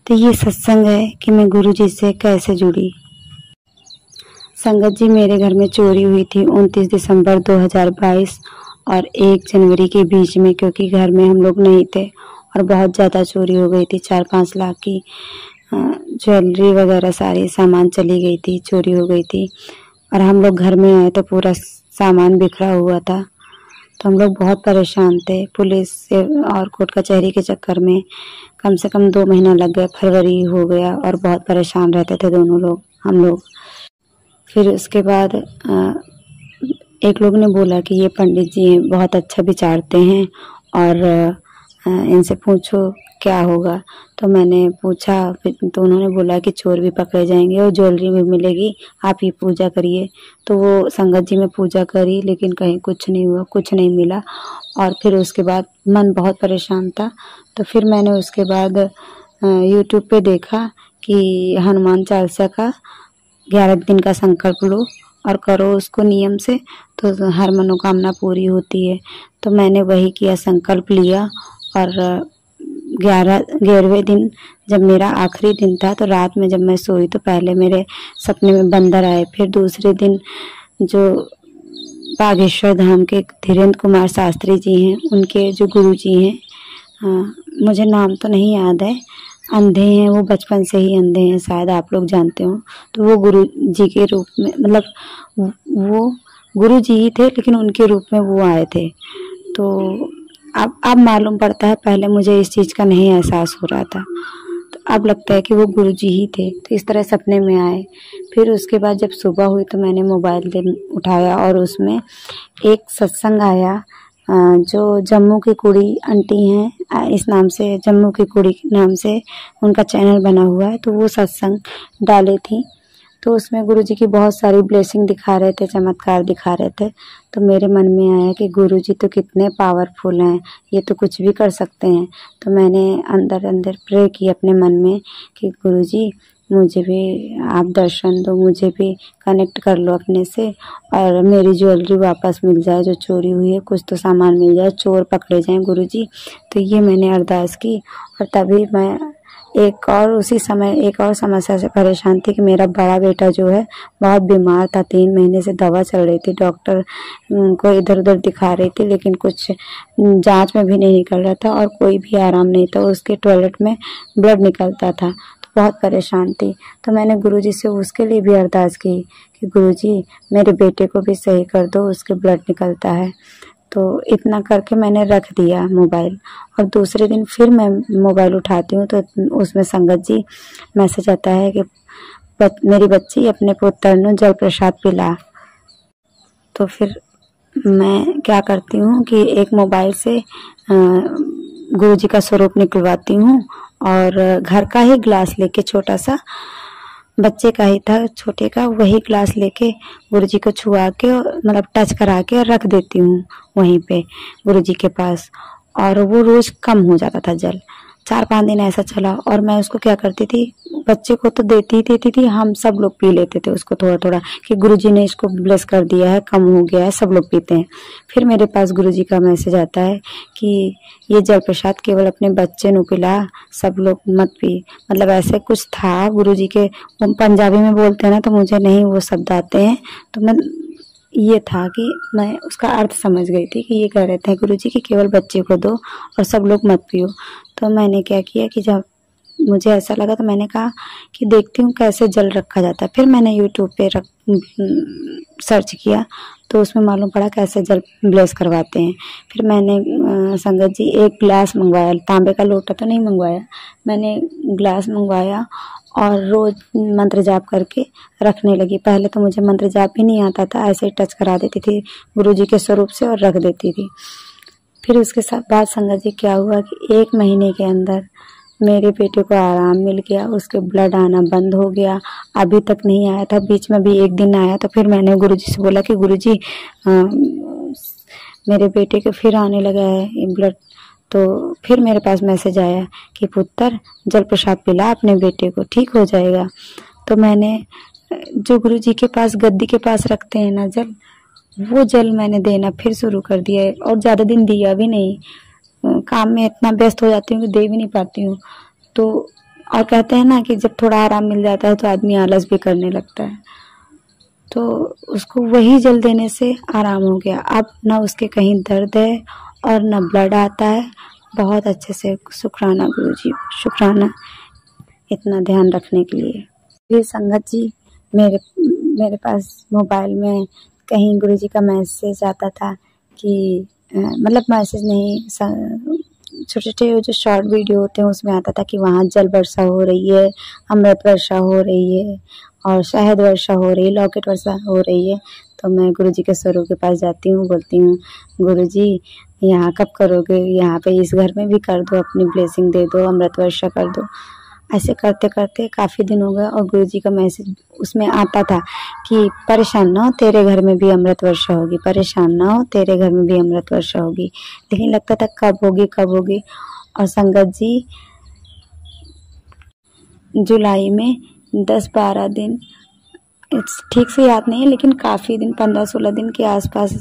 तो ये सत्संग है कि मैं गुरुजी से कैसे जुड़ी। संगत जी मेरे घर में चोरी हुई थी 29 दिसंबर 2022 और 1 जनवरी के बीच में, क्योंकि घर में हम लोग नहीं थे और बहुत ज़्यादा चोरी हो गई थी। 4-5 लाख की ज्वेलरी वगैरह सारी सामान चली गई थी, चोरी हो गई थी। और हम लोग घर में आए तो पूरा सामान बिखरा हुआ था, तो हम लोग बहुत परेशान थे। पुलिस से और कोर्ट कचहरी के चक्कर में कम से कम 2 महीना लग गया, फरवरी हो गया, और बहुत परेशान रहते थे दोनों लोग हम लोग। फिर उसके बाद एक लोग ने बोला कि ये पंडित जी हैं, बहुत अच्छा विचारते हैं, और इनसे पूछो क्या होगा। तो मैंने पूछा, तो उन्होंने बोला कि चोर भी पकड़े जाएंगे और ज्वेलरी भी मिलेगी, आप ही पूजा करिए। तो वो संगत जी में पूजा करी, लेकिन कहीं कुछ नहीं हुआ, कुछ नहीं मिला। और फिर उसके बाद मन बहुत परेशान था, तो फिर मैंने उसके बाद यूट्यूब पे देखा कि हनुमान चालीसा का 11 दिन का संकल्प लो और करो उसको नियम से, तो हर मनोकामना पूरी होती है। तो मैंने वही किया, संकल्प लिया। और 11वें दिन जब मेरा आखिरी दिन था, तो रात में जब मैं सोई तो पहले मेरे सपने में बंदर आए। फिर दूसरे दिन जो बागेश्वर धाम के धीरेन्द्र कुमार शास्त्री जी हैं, उनके जो गुरु जी हैं, मुझे नाम तो नहीं याद है, अंधे हैं वो, बचपन से ही अंधे हैं, शायद आप लोग जानते हो। तो वो गुरु जी के रूप में, मतलब वो गुरु जी ही थे, लेकिन उनके रूप में वो आए थे। तो अब मालूम पड़ता है, पहले मुझे इस चीज़ का नहीं एहसास हो रहा था, तो अब लगता है कि वो गुरु जी ही थे। तो इस तरह सपने में आए। फिर उसके बाद जब सुबह हुई तो मैंने मोबाइल उठाया और उसमें एक सत्संग आया, जो जम्मू की कुड़ी आंटी हैं, इस नाम से, जम्मू की कुड़ी नाम से उनका चैनल बना हुआ है। तो वो सत्संग डाले थी, तो उसमें गुरुजी की बहुत सारी ब्लेसिंग दिखा रहे थे, चमत्कार दिखा रहे थे। तो मेरे मन में आया कि गुरुजी तो कितने पावरफुल हैं, ये तो कुछ भी कर सकते हैं। तो मैंने अंदर अंदर प्रे की अपने मन में कि गुरुजी मुझे भी आप दर्शन दो, मुझे भी कनेक्ट कर लो अपने से, और मेरी ज्वेलरी वापस मिल जाए जो चोरी हुई है, कुछ तो सामान मिल जाए, चोर पकड़े जाएं गुरुजी। तो ये मैंने अरदास की। और तभी मैं उसी समय एक और समस्या से परेशान थी कि मेरा बड़ा बेटा जो है बहुत बीमार था, 3 महीने से दवा चल रही थी, डॉक्टर को इधर उधर दिखा रही थी, लेकिन कुछ जांच में भी नहीं निकल रहा था और कोई भी आराम नहीं था। उसके टॉयलेट में ब्लड निकलता था, तो बहुत परेशान थी। तो मैंने गुरुजी से उसके लिए भी अरदास की कि गुरुजी मेरे बेटे को भी सही कर दो, उसके ब्लड निकलता है। तो इतना करके मैंने रख दिया मोबाइल, और दूसरे दिन फिर मैं मोबाइल उठाती हूँ तो उसमें संगत जी मैसेज आता है कि मेरी बच्ची अपने पुत्र ने जल प्रसाद पिला। तो फिर मैं क्या करती हूँ कि एक मोबाइल से गुरुजी का स्वरूप निकलवाती हूँ, और घर का ही ग्लास लेके, छोटा सा बच्चे का ही था छोटे का, वही ग्लास लेके गुरुजी को छुआ के मतलब टच करा के और रख देती हूँ वहीं पे गुरुजी के पास। और वो रोज कम हो जाता था जल, 4-5 दिन ऐसा चला। और मैं उसको क्या करती थी, बच्चे को तो देती थी, हम सब लोग पी लेते थे उसको थोड़ा थोड़ा, कि गुरुजी ने इसको ब्लेस कर दिया है, कम हो गया है, सब लोग पीते हैं। फिर मेरे पास गुरुजी का मैसेज आता है कि ये जल प्रसाद केवल अपने बच्चे ਨੂੰ पिला, सब लोग मत पी। मतलब ऐसे कुछ था गुरुजी के, वो पंजाबी में बोलते हैं ना, तो मुझे नहीं वो शब्द आते हैं। तो मैं ये था कि मैं उसका अर्थ समझ गई थी कि ये कह रहे थे गुरुजी कि केवल बच्चे को दो और सब लोग मत पियो। तो मैंने क्या किया कि जब मुझे ऐसा लगा तो मैंने कहा कि देखती हूँ कैसे जल रखा जाता है। फिर मैंने यूट्यूब पे सर्च किया तो उसमें मालूम पड़ा कैसे जल ब्लेस करवाते हैं। फिर मैंने संगत जी एक गिलास मंगवाया, तांबे का लोटा तो नहीं मंगवाया, मैंने गिलास मंगवाया और रोज मंत्र जाप करके रखने लगी। पहले तो मुझे मंत्र जाप ही नहीं आता था, ऐसे ही टच करा देती थी गुरुजी के स्वरूप से और रख देती थी। फिर उसके बाद संगत जी क्या हुआ कि 1 महीने के अंदर मेरे बेटे को आराम मिल गया, उसके ब्लड आना बंद हो गया। अभी तक नहीं आया था, बीच में भी 1 दिन आया। तो फिर मैंने गुरुजी से बोला कि गुरुजी मेरे बेटे के फिर आने लगा है ब्लड। तो फिर मेरे पास मैसेज आया कि पुत्र जल प्रसाद पिला अपने बेटे को, ठीक हो जाएगा। तो मैंने जो गुरुजी के पास गद्दी के पास रखते हैं ना जल, वो जल मैंने देना फिर शुरू कर दिया है। और ज़्यादा दिन दिया भी नहीं, काम में इतना व्यस्त हो जाती हूँ कि दे भी नहीं पाती हूँ। तो और कहते हैं ना कि जब थोड़ा आराम मिल जाता है तो आदमी आलस भी करने लगता है। तो उसको वही जल देने से आराम हो गया। अब ना उसके कहीं दर्द है और ना ब्लड आता है। बहुत अच्छे से, शुक्राना गुरुजी, शुक्राना इतना ध्यान रखने के लिए। ये संगत जी मेरे पास मोबाइल में कहीं गुरुजी का मैसेज आता था कि मतलब मैसेज नहीं, छोटे छोटे जो शॉर्ट वीडियो होते हैं उसमें आता था कि वहाँ जल वर्षा हो रही है, अमृत वर्षा हो रही है और शहद वर्षा हो रही है, लॉकेट वर्षा हो रही है। तो मैं गुरुजी के स्वरूप के पास जाती हूँ, बोलती हूँ गुरुजी यहाँ कब करोगे, यहाँ पे इस घर में भी कर दो, अपनी ब्लेसिंग दे दो, अमृत वर्षा कर दो। ऐसे करते करते काफ़ी दिन हो गए और गुरुजी का मैसेज उसमें आता था कि परेशान ना हो, तेरे घर में भी अमृत वर्षा होगी, परेशान ना हो, तेरे घर में भी अमृत वर्षा होगी। लेकिन लगता था कब होगी कब होगी। और संगत जी जुलाई में 10-12 दिन, ठीक से याद नहीं है, लेकिन काफ़ी दिन, 15-16 दिन के आसपास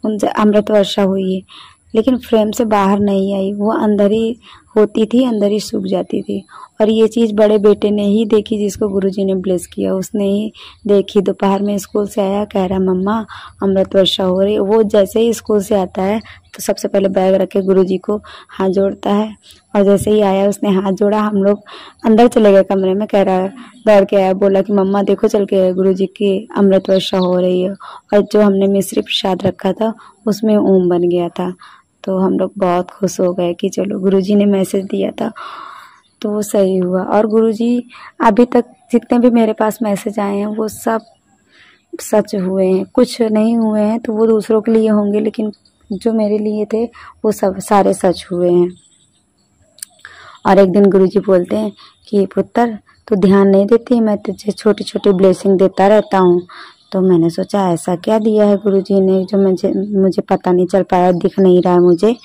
अमृत वर्षा हुई है। लेकिन फ्रेम से बाहर नहीं आई, वो अंदर ही होती थी, अंदर ही सूख जाती थी। और ये चीज़ बड़े बेटे ने ही देखी जिसको गुरुजी ने ब्लेस किया, उसने ही देखी। दोपहर में स्कूल से आया, कह रहा मम्मा अमृत वर्षा हो रही है। वो जैसे ही स्कूल से आता है तो सबसे पहले बैग रख के गुरुजी को हाथ जोड़ता है, और जैसे ही आया उसने हाथ जोड़ा, हम लोग अंदर चले गए कमरे में। कह रहा है, दौड़ के आया, बोला कि मम्मा देखो चल के गुरुजी की अमृत वर्षा हो रही है। और जो हमने मिश्री प्रसाद रखा था उसमें ओम बन गया था। तो हम लोग बहुत खुश हो गए कि चलो गुरुजी ने मैसेज दिया था तो वो सही हुआ। और गुरुजी अभी तक जितने भी मेरे पास मैसेज आए हैं वो सब सच हुए हैं, कुछ नहीं हुए हैं तो वो दूसरों के लिए होंगे, लेकिन जो मेरे लिए थे वो सब सारे सच हुए हैं। और एक दिन गुरुजी बोलते हैं कि पुत्र तो ध्यान नहीं देती, मैं तुझे छोटी छोटी ब्लेसिंग देता रहता हूँ। तो मैंने सोचा ऐसा क्या दिया है गुरुजी ने जो मुझे पता नहीं चल पाया, दिख नहीं रहा है मुझे।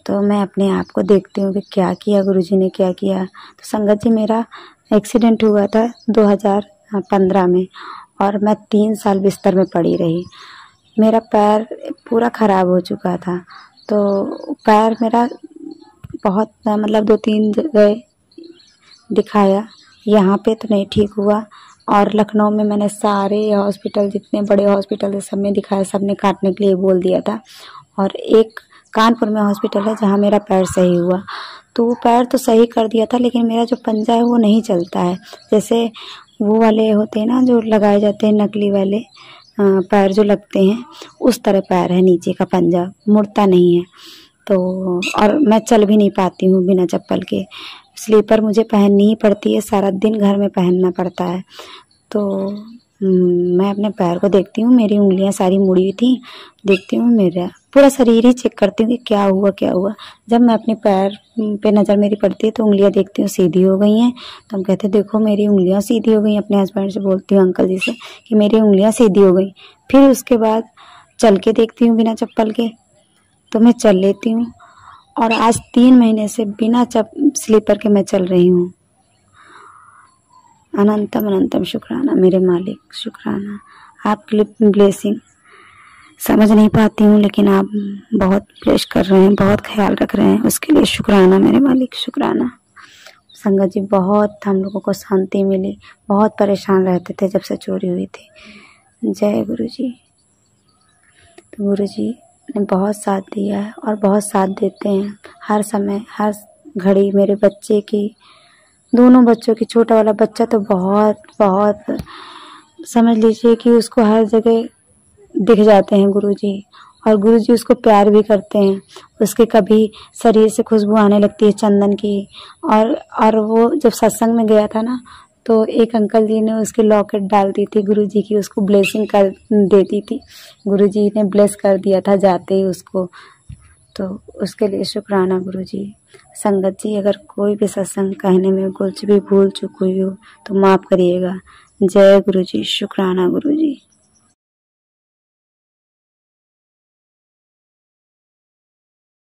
तो मैं अपने आप को देखती हूँ कि क्या किया गुरुजी ने, क्या किया। तो संगत जी, मेरा एक्सीडेंट हुआ था 2015 में और मैं 3 साल बिस्तर में पड़ी रही। मेरा पैर पूरा ख़राब हो चुका था। तो पैर मेरा बहुत मतलब 2-3 जगह दिखाया, यहाँ पे तो नहीं ठीक हुआ। और लखनऊ में मैंने सारे हॉस्पिटल, जितने बड़े हॉस्पिटल है सब में दिखाया, सब ने काटने के लिए बोल दिया था। और एक कानपुर में हॉस्पिटल है जहाँ मेरा पैर सही हुआ, तो वो पैर तो सही कर दिया था, लेकिन मेरा जो पंजा है वो नहीं चलता है। जैसे वो वाले होते हैं ना जो लगाए जाते हैं नकली वाले पैर जो लगते हैं, उस तरह पैर है, नीचे का पंजा मुड़ता नहीं है। तो और मैं चल भी नहीं पाती हूँ बिना चप्पल के, स्लीपर मुझे पहननी ही पड़ती है, सारा दिन घर में पहनना पड़ता है। तो मैं अपने पैर को देखती हूँ, मेरी उंगलियां सारी मुड़ी हुई थी, देखती हूँ मेरा पूरा शरीर ही चेक करती हूँ कि क्या हुआ क्या हुआ। जब मैं अपने पैर पे नज़र मेरी पड़ती है तो उंगलियां देखती हूँ सीधी हो गई हैं। तो हम कहते हैं देखो मेरी उंगलियां सीधी हो गई। अपने हस्बैंड से बोलती हूँ, अंकल जी से, कि मेरी उंगलियां सीधी हो गई। फिर उसके बाद चल के देखती हूँ बिना चप्पल के, तो मैं चल लेती हूँ। और आज 3 महीने से बिना स्लीपर के मैं चल रही हूँ। अनंतम अनंतम शुक्राना मेरे मालिक, शुक्राना। आपकी ब्लेसिंग समझ नहीं पाती हूँ, लेकिन आप बहुत ब्लेस कर रहे हैं, बहुत ख्याल रख रहे हैं, उसके लिए शुक्राना मेरे मालिक, शुक्राना। संगत जी, बहुत हम लोगों को शांति मिली, बहुत परेशान रहते थे जब से चोरी हुई थी। जय गुरु जी। तो गुरु जी ने बहुत साथ दिया है और बहुत साथ देते हैं हर समय, हर घड़ी। मेरे बच्चे की, दोनों बच्चों की, छोटा वाला बच्चा तो बहुत समझ लीजिए कि उसको हर जगह दिख जाते हैं गुरुजी, और गुरुजी उसको प्यार भी करते हैं। उसके कभी शरीर से खुशबू आने लगती है चंदन की। और वो जब सत्संग में गया था ना, तो एक अंकल जी ने उसकी लॉकेट डाल दी थी गुरुजी की, उसको ब्लेसिंग कर देती थी। गुरुजी ने ब्लेस कर दिया था जाते ही उसको, तो उसके लिए शुक्राना गुरुजी। संगत जी, अगर कोई भी सत्संग कहने में कुछ भी भूल चूक हुई हो तो माफ़ करिएगा। जय गुरुजी, शुक्राना गुरुजी।